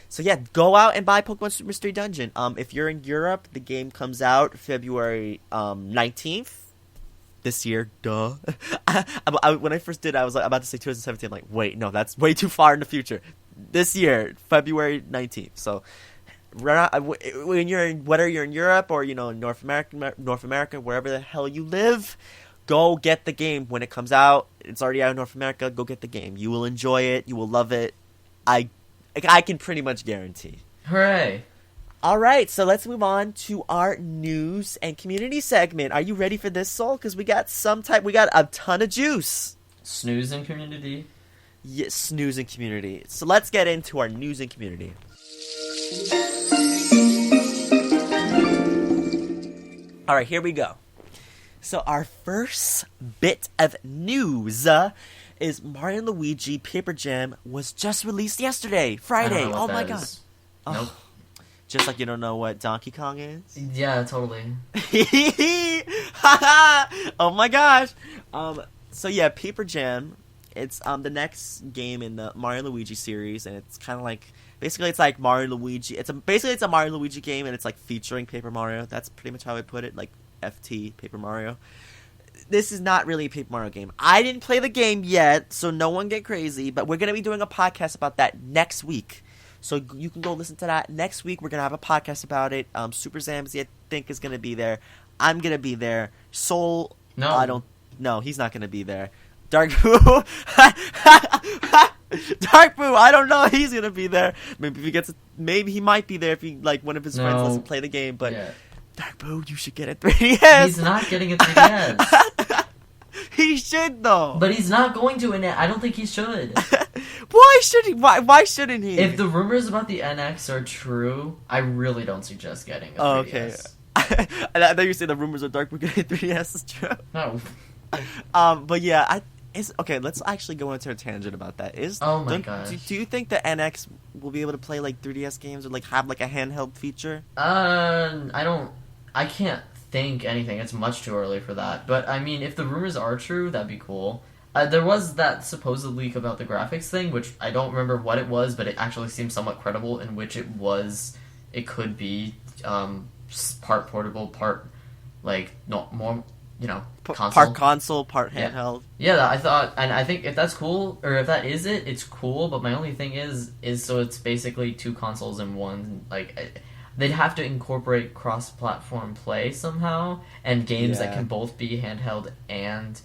So yeah, go out and buy Pokemon Super Mystery Dungeon. If you're in Europe, the game comes out February 19th. This year, duh. When I first did it, I was like, about to say 2017. I'm like, wait, no, that's way too far in the future. This year, February 19th. So when whether you're in Europe or North America, wherever the hell you live, go get the game when it comes out. It's already out in North America. Go get the game. You will enjoy it. You will love it. I can pretty much guarantee. Hooray! All right, so let's move on to our news and community segment. Are you ready for this, Soul? Because we got a ton of juice. Snooze and community. Yes, snooze and community. So let's get into our news and community. All right, here we go. So our first bit of news is Mario and Luigi Paper Jam was just released yesterday, Friday. Oh my god. Nope. Just like you don't know what Donkey Kong is? Yeah, totally. Oh my gosh. So yeah, Paper Jam, it's the next game in the Mario and Luigi series, and it's kind of like basically it's like Mario and Luigi. It's a Mario and Luigi game, and it's like featuring Paper Mario. That's pretty much how I put it, like FT Paper Mario. This is not really a Paper Mario game. I didn't play the game yet, so no one get crazy, but we're going to be doing a podcast about that next week. So you can go listen to that. Next week, we're going to have a podcast about it. Super Zamzy, I think, is going to be there. I'm going to be there. Soul, no. No, he's not going to be there. Dark Boo, Dark Boo, I don't know. He's going to be there. Maybe he might be there if one of his friends doesn't play the game, but yeah. Dark Boo, you should get a 3DS. He's not getting a 3DS. He should, though. But he's not going to, and I don't think he should. Why should he? Why shouldn't he? If the rumors about the NX are true, I really don't suggest getting a 3DS. Okay. I thought you said the rumors of Dark Boo getting a 3DS is true. No. But yeah, okay. Let's actually go into a tangent about that. Oh my gosh. Do you think the NX will be able to play like 3DS games or like have like a handheld feature? I can't think anything. It's much too early for that. But I mean, if the rumors are true, that'd be cool. There was that supposed leak about the graphics thing, which I don't remember what it was, but it actually seemed somewhat credible, in which it could be part portable, part console. Part console, part handheld. Yeah, I thought, and I think if that's cool, or if that is it, it's cool. But my only thing is so it's basically 2 consoles in one. Like, they'd have to incorporate cross-platform play somehow, and games that can both be handheld and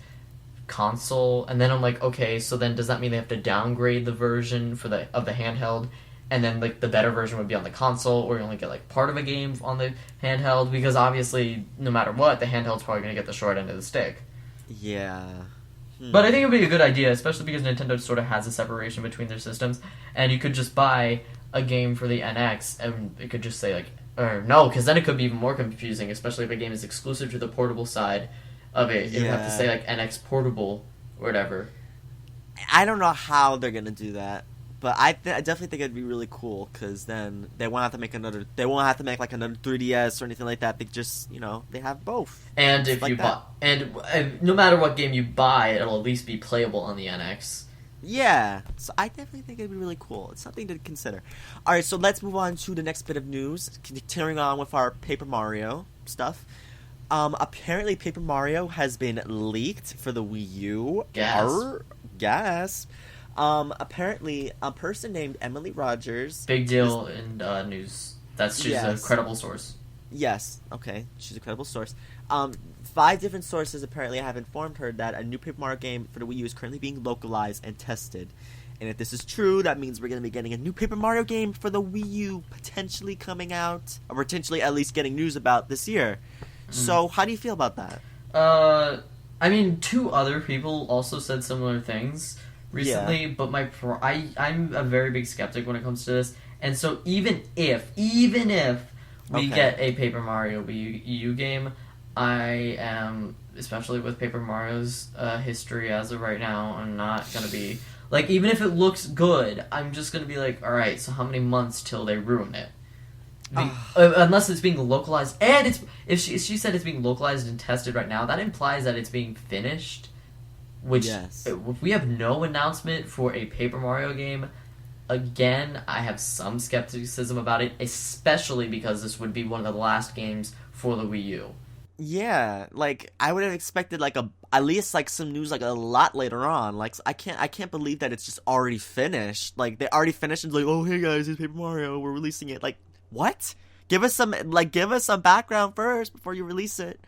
console. And then I'm like, okay, so then does that mean they have to downgrade the version of the handheld, and then like the better version would be on the console, or you only get like part of a game on the handheld? Because obviously, no matter what, the handheld's probably going to get the short end of the stick. Yeah. But I think it would be a good idea, especially because Nintendo sort of has a separation between their systems, and you could just buy a game for the NX, and it could just say like, or no, because then it could be even more confusing, especially if a game is exclusive to the portable side of it. It would have to say like NX Portable or whatever. I don't know how they're gonna do that, but I definitely think it'd be really cool, because then they won't have to make another 3DS or anything like that. They just they have both. And if you buy, and no matter what game you buy, it'll at least be playable on the NX. Yeah, so I definitely think it'd be really cool. It's something to consider. All right, so let's move on to the next bit of news. Continuing on with our Paper Mario stuff. Apparently, Paper Mario has been leaked for the Wii U. Gas. Gas. Apparently, a person named Emily Rogers. Big deal in news. She's a Yes. credible source. Yes. Okay. She's a credible source. Five different sources apparently have informed her that a new Paper Mario game for the Wii U is currently being localized and tested. And if this is true, that means we're going to be getting a new Paper Mario game for the Wii U potentially coming out, or potentially at least getting news about this year. So, how do you feel about that? I mean, two other people also said similar things recently, but I'm a very big skeptic when it comes to this. And so even if we get a Paper Mario Wii U game, I am, especially with Paper Mario's history as of right now, I'm not going to be... Like, even if it looks good, I'm just going to be like, alright, so how many months till they ruin it? Unless it's being localized, and if she said it's being localized and tested right now, that implies that it's being finished. Which, if we have no announcement for a Paper Mario game, again, I have some skepticism about it, especially because this would be one of the last games for the Wii U. Yeah, like I would have expected like at least like some news like a lot later on. Like I can't believe that it's just already finished. Like they already finished and like, oh hey guys, it's Paper Mario, we're releasing it. Like what? Give us some background first before you release it.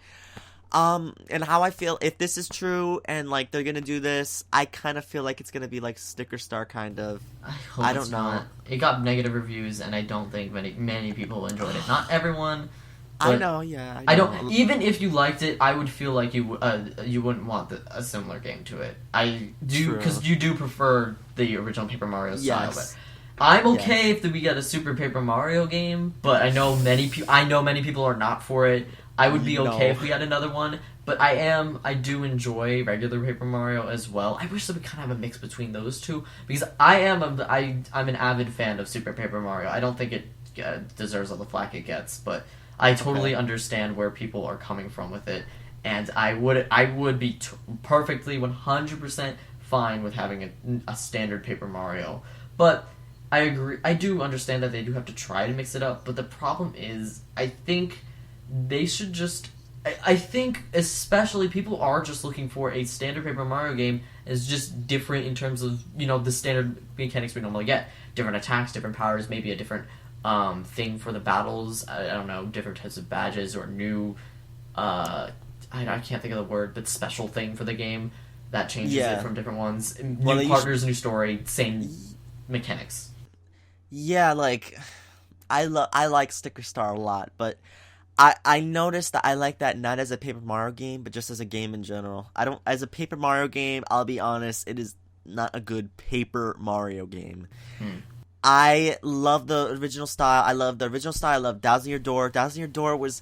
And how I feel if this is true and like they're gonna do this, I kind of feel like it's gonna be like Sticker Star kind of. I don't know. Not. It got negative reviews, and I don't think many people enjoyed it. Not everyone. I know, yeah. I don't. Even if you liked it, I would feel like you wouldn't want a similar game to it. I do because you do prefer the original Paper Mario style. But I'm okay if we get a Super Paper Mario game, but I know many people are not for it. I would be okay if we had another one, but I do enjoy regular Paper Mario as well. I wish that we kind of have a mix between those two because I'm an avid fan of Super Paper Mario. I don't think it deserves all the flack it gets, but I totally understand where people are coming from with it, and I would be perfectly 100% fine with having a standard Paper Mario. But I agree. I do understand that they do have to try to mix it up, but the problem is, I think they should just... I think especially people are just looking for a standard Paper Mario game is just different in terms of, the standard mechanics we normally get. Different attacks, different powers, maybe a different thing for the battles. I don't know, different types of badges or new... I can't think of the word, but special thing for the game that changes it from different ones. New partners, new story, same mechanics. Yeah, like... I like Sticker Star a lot, but... I noticed that I like that not as a Paper Mario game, but just as a game in general. As a Paper Mario game, I'll be honest, it is not a good Paper Mario game. I love the original style. I love Thousand Year Door. Thousand Year Door was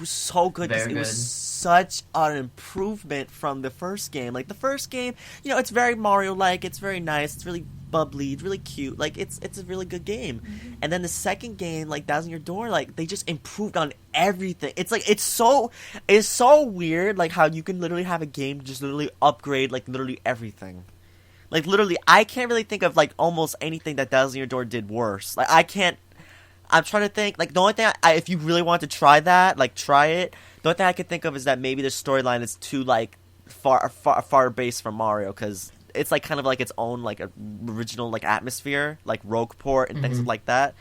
so good. Very good. It was such an improvement from the first game. Like the first game, it's very Mario-like. It's very nice. It's really bubbly. It's really cute. Like it's a really good game. And then the second game, like Thousand Year Door, like they just improved on everything. It's like it's so weird. Like how you can literally have a game just literally upgrade like literally everything. Like literally, I can't really think of like almost anything that Thousand Year Door did worse. Like I can't. I'm trying to think. Like the only thing, if you really want to try that, like try it. The only thing I can think of is that maybe the storyline is too like far based from Mario because it's like kind of like its own like original like atmosphere, like Rogueport and things like that.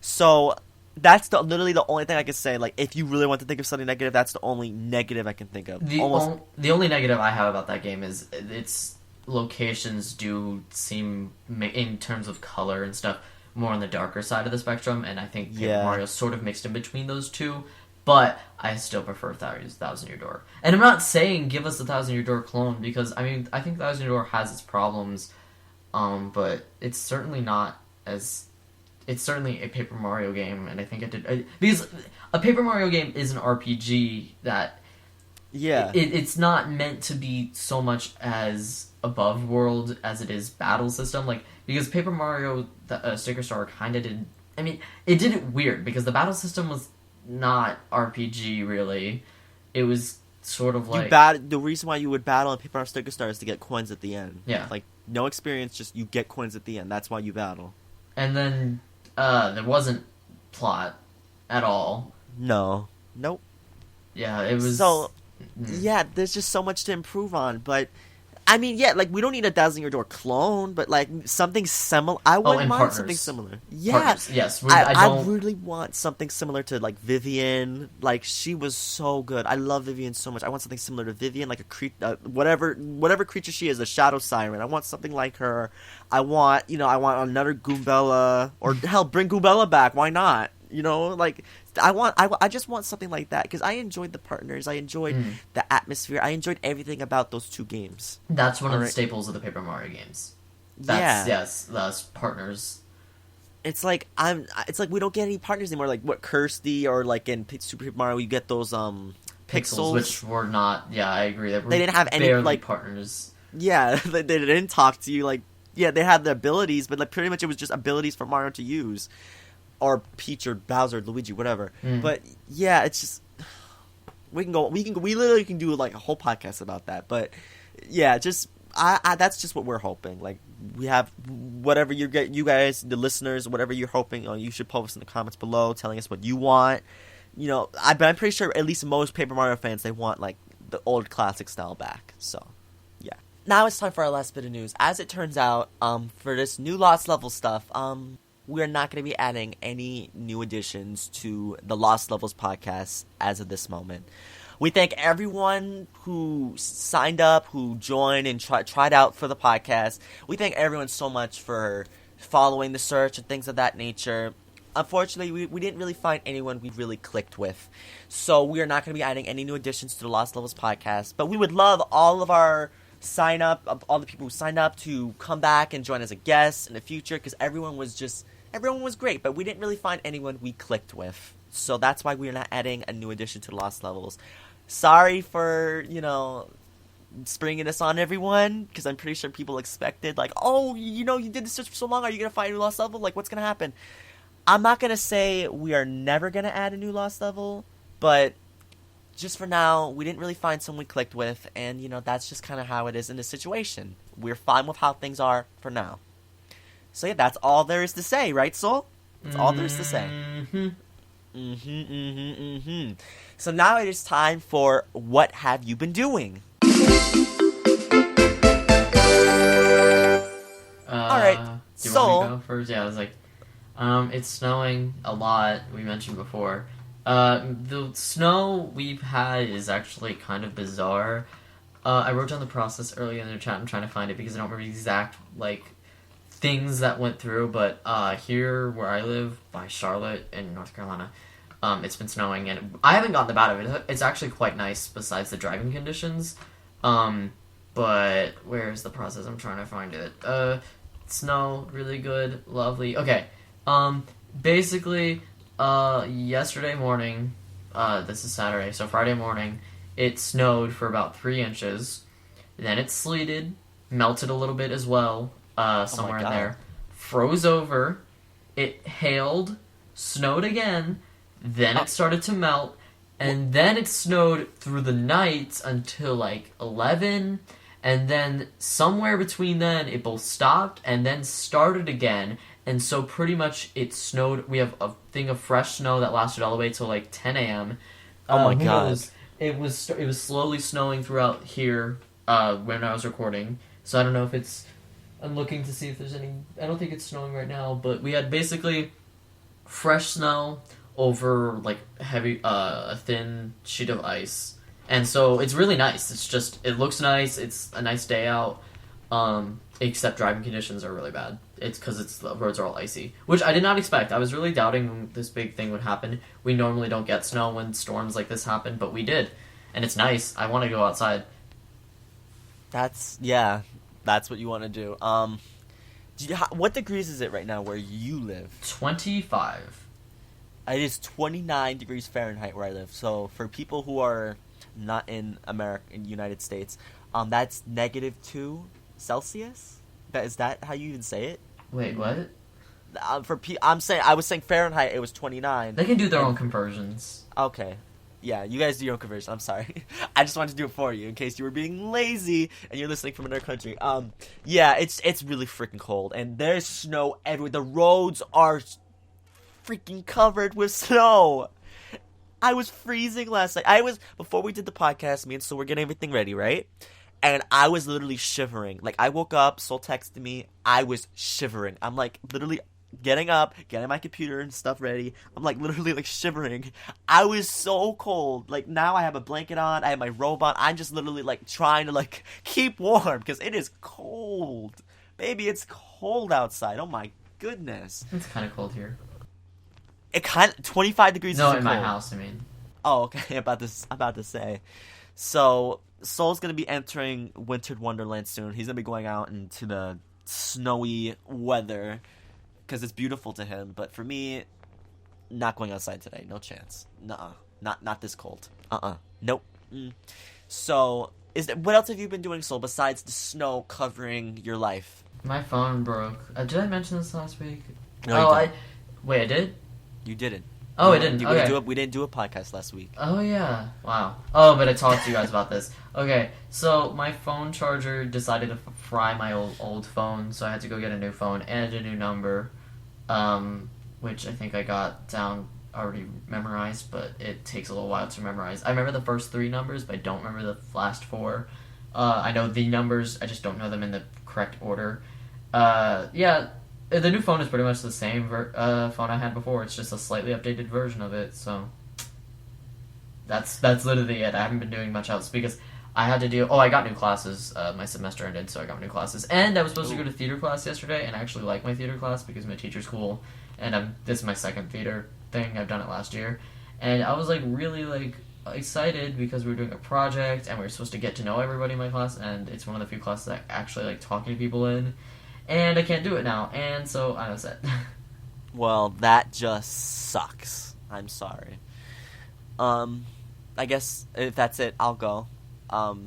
So that's literally the only thing I can say. Like if you really want to think of something negative, that's the only negative I can think of. The only negative I have about that game is its locations do seem, in terms of color and stuff, more on the darker side of the spectrum, and I think Paper Mario's sort of mixed in between those two, but I still prefer Thousand Year Door. And I'm not saying give us the Thousand Year Door clone, because, I mean, I think Thousand Year Door has its problems, but it's certainly not as... It's certainly a Paper Mario game, and I think it did... Because a Paper Mario game is an RPG that... Yeah. It's not meant to be so much as above world as it is battle system, like, because Paper Mario Sticker Star kind of did... I mean, it did it weird, because the battle system was not RPG, really. It was sort of like... The reason why you would battle in Paper Mario Sticker Star is to get coins at the end. Yeah. Like, no experience, just you get coins at the end. That's why you battle. And then, there wasn't plot at all. No. Nope. Yeah, it was... So, yeah, there's just so much to improve on, but I mean, yeah, like, we don't need a Dazzling Your Door clone, but, like, something similar. I Oh, wouldn't and mind partners. something similar. Yeah. Partners, yes. I really want something similar to, like, Vivian. Like, she was so good. I love Vivian so much. I want something similar to Vivian, like whatever creature she is, a Shadow Siren. I want something like her. I want another Goombella, or hell, bring Goombella back. Why not? Like, I just want something like that, because I enjoyed the partners, I enjoyed the atmosphere, I enjoyed everything about those two games. That's one of the staples of the Paper Mario games. Yes, those partners. It's like we don't get any partners anymore. Like what, Kirsty, or like in Super Paper Mario, you get those Pixels, which were not. Yeah, I agree. They didn't have any like partners. Yeah, they didn't talk to you. Like, yeah, they had the abilities, but like pretty much it was just abilities for Mario to use. Or Peach or Bowser or Luigi, whatever. But yeah, it's just we literally can do like a whole podcast about that. But yeah, just that's just what we're hoping. Like, we have whatever you guys, the listeners, whatever you're hoping. You should post in the comments below, telling us what you want. But I'm pretty sure at least most Paper Mario fans, they want like the old classic style back. So yeah. Now it's time for our last bit of news. As it turns out, for this new Lost Level stuff, we are not going to be adding any new additions to the Lost Levels podcast as of this moment. We thank everyone who signed up, who joined and tried out for the podcast. We thank everyone so much for following the search and things of that nature. Unfortunately, we didn't really find anyone we really clicked with. So we are not going to be adding any new additions to the Lost Levels podcast. But we would love all of our all the people who signed up to come back and join as a guest in the future, because everyone was great, but we didn't really find anyone we clicked with. So that's why we're not adding a new addition to Lost Levels. Sorry for, springing this on everyone, because I'm pretty sure people expected, like, oh, you did this search for so long, are you going to find a new Lost Level? Like, what's going to happen? I'm not going to say we are never going to add a new Lost Level, but just for now, we didn't really find someone we clicked with, and, that's just kind of how it is in this situation. We're fine with how things are for now. So yeah, that's all there is to say, right, Soul? That's all there is to say. So now it is time for What Have You Been Doing? Alright, do you want me to go first? Yeah, I was like, it's snowing a lot, we mentioned before. The snow we've had is actually kind of bizarre. I wrote down the process earlier in the chat. I'm trying to find it because I don't remember the exact, things that went through, but here where I live, by Charlotte in North Carolina, it's been snowing, and I haven't gotten the bad of it. It's actually quite nice besides the driving conditions. But where's the process? I'm trying to find it. Snow, really good, lovely. Okay, basically, yesterday morning, this is Saturday, so Friday morning, it snowed for about 3 inches. Then it sleeted, melted a little bit as well. Somewhere in there, froze over, it hailed, snowed again, then it started to melt, and then it snowed through the night until 11, and then somewhere between then it both stopped and then started again, and so pretty much it snowed. We have a thing of fresh snow that lasted all the way till 10 a.m. Oh my god. It was slowly snowing throughout here when I was recording, so I don't know if it's... I'm looking to see if there's any... I don't think it's snowing right now, but we had basically fresh snow over, heavy, a thin sheet of ice. And so it's really nice. It's just... It looks nice. It's a nice day out. Except driving conditions are really bad. It's because the roads are all icy. Which I did not expect. I was really doubting this big thing would happen. We normally don't get snow when storms like this happen, but we did. And it's nice. I want to go outside. That's what you want to do. What degrees is it right now where you live? 25. It is 29 degrees Fahrenheit where I live. So for people who are not in America, in the United States, that's -2 Celsius. Is that how you even say it? Wait, what? I was saying Fahrenheit. It was 29. They can do their own conversions. Okay. Yeah, you guys do your own conversion. I'm sorry. I just wanted to do it for you in case you were being lazy and you're listening from another country. Yeah, it's really freaking cold, and there's snow everywhere. The roads are freaking covered with snow. I was freezing last night. Before we did the podcast, me and so we're getting everything ready, right? And I was literally shivering. Like, I woke up, Soul texted me, I was shivering. I'm, like, literally getting up, getting my computer and stuff ready. I'm, like, literally, like, shivering. I was so cold. Like, now I have a blanket on, I have my robe on. I'm just literally, like, trying to, like, keep warm, because it is cold. Baby, it's cold outside. Oh, my goodness. It's kind of cold here. It kind of, 25 degrees No, is in cold. my house, I mean. Oh, okay, about to say. So, Soul's gonna be entering Winter Wonderland soon. He's gonna be going out into the snowy weather because it's beautiful to him. But for me, not going outside today. No chance. Nuh-uh. Not this cold. Nope. So, what else have you been doing, Soul, besides the snow covering your life? My phone broke. Did I mention this last week? No, you didn't. Wait, I did? You didn't. Oh, I didn't. Okay. We didn't do a podcast last week. Oh, yeah. Wow. Oh, but I talked to you guys about this. Okay, so my phone charger decided to fry my old phone, so I had to go get a new phone and a new number, which I think I got down already memorized, but it takes a little while to memorize. I remember the first 3 numbers, but I don't remember the last 4. I know the numbers, I just don't know them in the correct order. Yeah. The new phone is pretty much the same phone I had before. It's just a slightly updated version of it, so that's literally it. I haven't been doing much else because I had to do... Oh, I got new classes. My semester ended, so I got new classes. And I was supposed to go to theater class yesterday, and I actually like my theater class because my teacher's cool. And this is my second theater thing. I've done it last year. And I was, like, really, like, excited because we were doing a project, and we were supposed to get to know everybody in my class, and it's one of the few classes that I actually like talking to people in. And I can't do it now, and so I'm upset. Well, that just sucks. I'm sorry. I guess if that's it, I'll go. What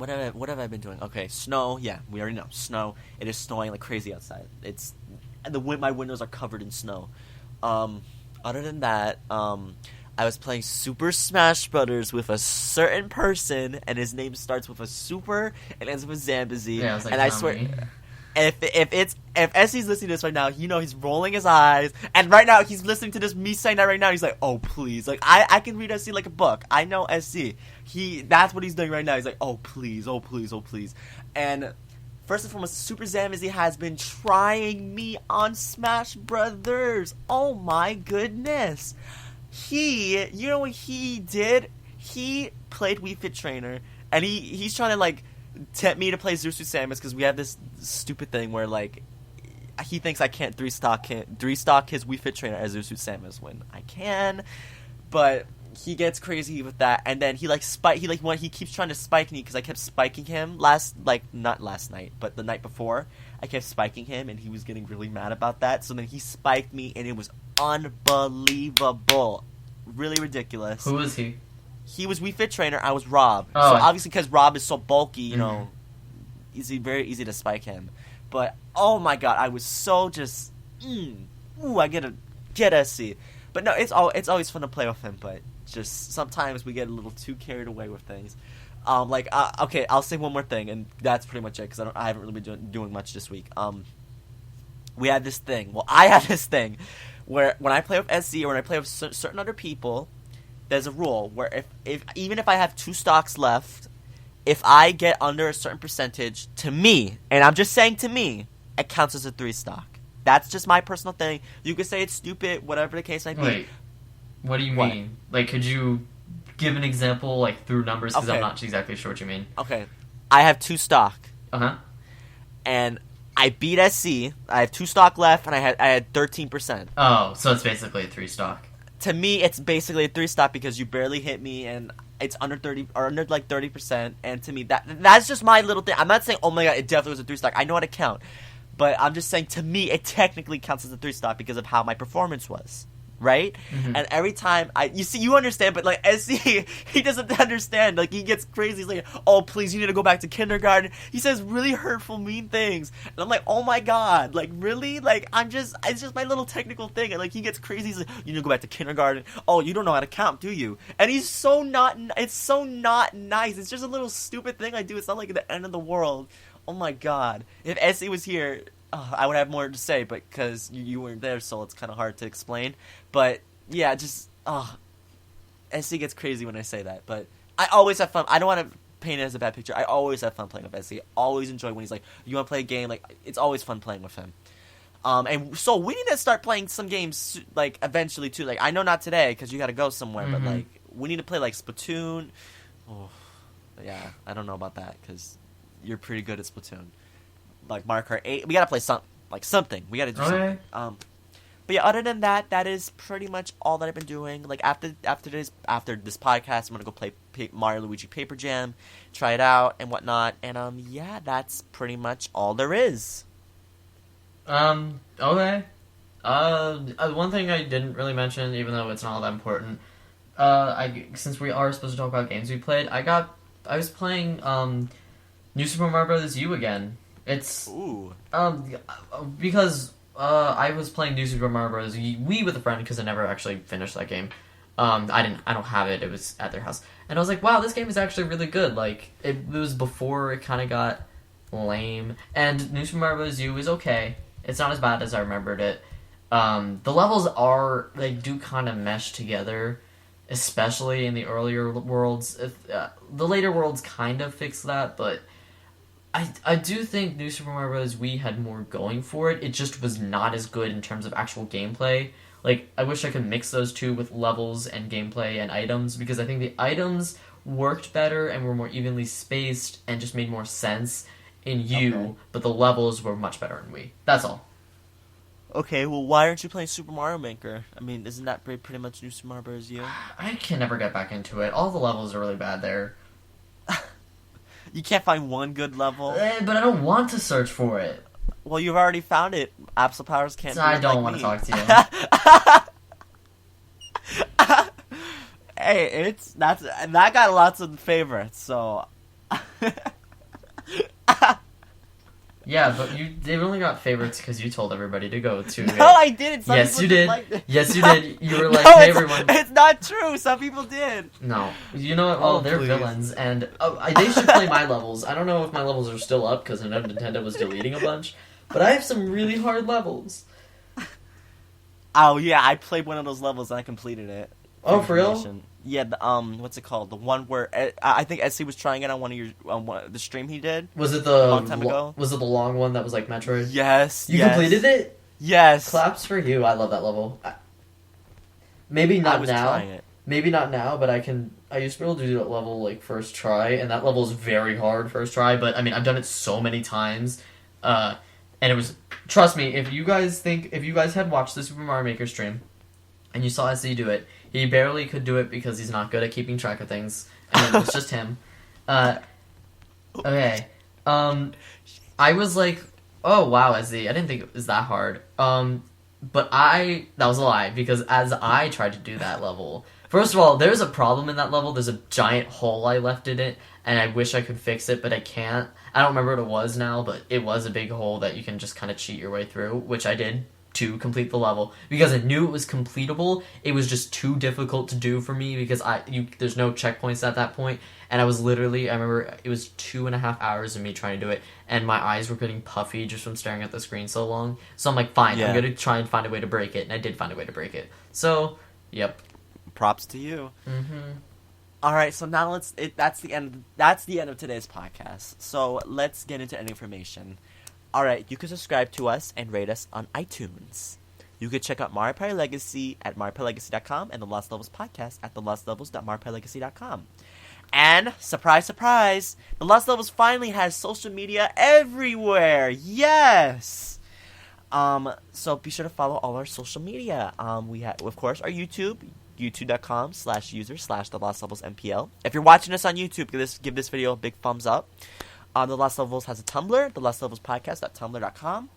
have I been doing? Okay, snow. Yeah, we already know snow. It is snowing like crazy outside. My windows are covered in snow. Other than that, I was playing Super Smash Brothers with a certain person, and his name starts with a super and ends with Zambazy. Yeah, I was like, and I swear, if Essie's listening to this right now, he's rolling his eyes, and right now he's listening to this me saying that right now. He's like, oh please, like I can read Essie like a book. I know Essie. That's what he's doing right now. He's like, oh please, oh please, oh please, and. First and foremost, Super Zambazy has been trying me on Smash Brothers. Oh my goodness. You know what he did? He played Wii Fit Trainer, and he's trying to, like, tempt me to play Zuzu Samus, because we have this stupid thing where, like, he thinks I can't 3-stock his Wii Fit Trainer as Zuzu Samus when I can, but he gets crazy with that, and then he keeps trying to spike me, because I kept spiking him not last night, but the night before, I kept spiking him, and he was getting really mad about that, so then he spiked me, and it was unbelievable. Really ridiculous. Who was he? He was Wii Fit Trainer, I was Rob. Oh, so obviously because Rob is so bulky, you know, very easy to spike him. But, oh my god, I was so just, I get SC. But no, it's always fun to play with him, but just sometimes we get a little too carried away with things. Okay, I'll say one more thing, and that's pretty much it, because I haven't really been doing much this week. I have this thing, where when I play with SC or when I play with certain other people, there's a rule where even if I have 2 stocks left, if I get under a certain percentage, to me, and I'm just saying to me, it counts as a 3-stock. That's just my personal thing. You could say it's stupid, whatever the case might be. Wait, what do you mean? Like, could you give an example, like, through numbers? Because I'm not exactly sure what you mean. Okay. I have 2 stock. Uh-huh. And I beat SC. I have 2 stock left, and I had 13%. Oh, so it's basically a 3-stock. To me, it's basically a 3-stock because you barely hit me, and it's under 30%. And to me, that's just my little thing. I'm not saying, oh my god, it definitely was a 3-stock. I know how to count. But I'm just saying, to me, it technically counts as a 3-stock because of how my performance was. Right? Mm-hmm. And every time you understand, but like SC, he doesn't understand. Like, he gets crazy. He's like, oh please, you need to go back to kindergarten. He says really hurtful, mean things. And I'm like, oh my god, like really? Like, it's just my little technical thing. And like, he gets crazy. He's like, you need to go back to kindergarten. Oh, you don't know how to count, do you? And it's so not nice. It's just a little stupid thing I do. It's not like the end of the world. Oh my god. If SC was here, I would have more to say, but because you weren't there, so it's kind of hard to explain. But yeah, just SC gets crazy when I say that. But I always have fun. I don't want to paint it as a bad picture. I always have fun playing with Essie. Always enjoy when he's like, "You want to play a game?" Like, it's always fun playing with him. And so we need to start playing some games like eventually too. Like, I know not today because you got to go somewhere, but like we need to play like Splatoon. Oh, yeah, I don't know about that because you're pretty good at Splatoon. Like Mario Kart 8, we got to play something. We got to do something. But yeah, other than that, that is pretty much all that I've been doing. Like after this podcast, I'm gonna go play Mario and Luigi Paper Jam, try it out and whatnot. And yeah, that's pretty much all there is. Okay. One thing I didn't really mention, even though it's not all that important, since we are supposed to talk about games we played, I was playing New Super Mario Bros. U again. It's because I was playing New Super Mario Bros. Wii with a friend because I never actually finished that game. I don't have it. It was at their house, and I was like, wow, this game is actually really good. Like it was before it kind of got lame, and New Super Mario Bros. U is okay. It's not as bad as I remembered it. The levels they do kind of mesh together, especially in the earlier worlds. The later worlds kind of fix that, but I do think New Super Mario Bros. Wii had more going for it. It just was not as good in terms of actual gameplay. Like, I wish I could mix those two with levels and gameplay and items, because I think the items worked better and were more evenly spaced and just made more sense in U, but the levels were much better in Wii. That's all. Okay, well, why aren't you playing Super Mario Maker? I mean, isn't that pretty much New Super Mario Bros. U? I can never get back into it. All the levels are really bad there. You can't find one good level? But I don't want to search for it. Well, you've already found it. AbsolPowers can't do it. I don't want to talk to you. Hey, that got lots of favorites, so... Yeah, but they've only got favorites because you told everybody to go to it. No, I didn't. Yes, you did. Yes, you did. You were like, no, hey, everyone. It's not true. Some people did. No. You know what? Well, they're please. villains, and they should play my levels. I don't know if my levels are still up because Nintendo was deleting a bunch, but I have some really hard levels. Oh, yeah, I played one of those levels and I completed it. Oh, for real? Yeah, what's it called? The one where I think SC was trying it on the stream he did. Was it a long time ago? Was it the long one that was like Metroid? Yes. You completed it? Yes. Claps for you. I love that level. Maybe not now. Trying it. Maybe not now, but I used to be able to do that level like first try, and that level is very hard first try. But I mean, I've done it so many times, and it was. Trust me, if you guys had watched the Super Mario Maker stream, and you saw SC do it. He barely could do it because he's not good at keeping track of things, and it was just him. Okay. I was like, oh wow, SC, I didn't think it was that hard. But that was a lie, because as I tried to do that level, first of all, there's a problem in that level. There's a giant hole I left in it, and I wish I could fix it, but I can't. I don't remember what it was now, but it was a big hole that you can just kind of cheat your way through, which I did to complete the level, because I knew it was completable. It was just too difficult to do for me because there's no checkpoints at that point, and I remember it was 2.5 hours of me trying to do it, and my eyes were getting puffy just from staring at the screen so long. So I'm like, fine, I'm gonna try and find a way to break it, and I did find a way to break it. So, yep. Props to you. Mm-hmm. All right, so now that's the end of today's podcast. So let's get into any information. All right, you can subscribe to us and rate us on iTunes. You can check out Mario Party Legacy at MarioPartyLegacy.com and the Lost Levels podcast at thelostlevels.MarioPartyLegacy.com. And, surprise, surprise, the Lost Levels finally has social media everywhere. Yes! So be sure to follow all our social media. We have, of course, our YouTube, youtube.com/user/thelostlevelsmpl. If you're watching us on YouTube, give this video a big thumbs up. The Lost Levels has a Tumblr, the Lost Levels podcast.tumblr.com.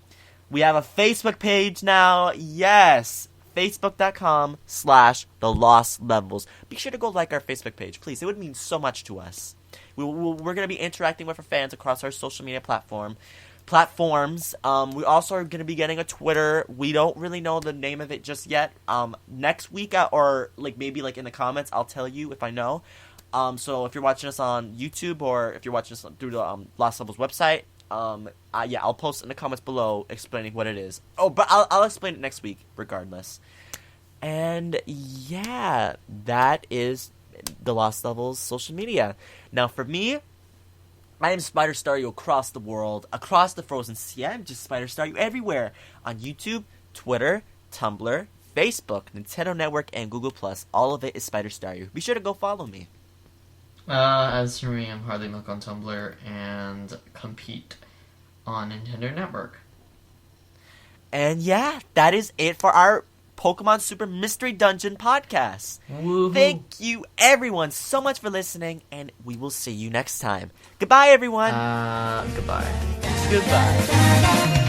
We have a Facebook page now. Yes, facebook.com/the Lost Levels. Be sure to go like our Facebook page, please. It would mean so much to us. We're going to be interacting with our fans across our social media platforms. We also are going to be getting a Twitter. We don't really know the name of it just yet. Next week, or maybe in the comments, I'll tell you if I know. So if you're watching us on YouTube or if you're watching us through the Lost Levels website, I'll post in the comments below explaining what it is. Oh, but I'll explain it next week regardless. And yeah, that is the Lost Levels social media. Now for me, I am SpiderStaryu across the world, across the frozen sea. I'm just SpiderStaryu everywhere. On YouTube, Twitter, Tumblr, Facebook, Nintendo Network, and Google+. All of it is SpiderStaryu. Be sure to go follow me. As for me, I'm Hardly Milk on Tumblr and compete on Nintendo Network. And yeah, that is it for our Pokemon Super Mystery Dungeon podcast. Woo-hoo. Thank you, everyone, so much for listening, and we will see you next time. Goodbye, everyone. Goodbye. Goodbye.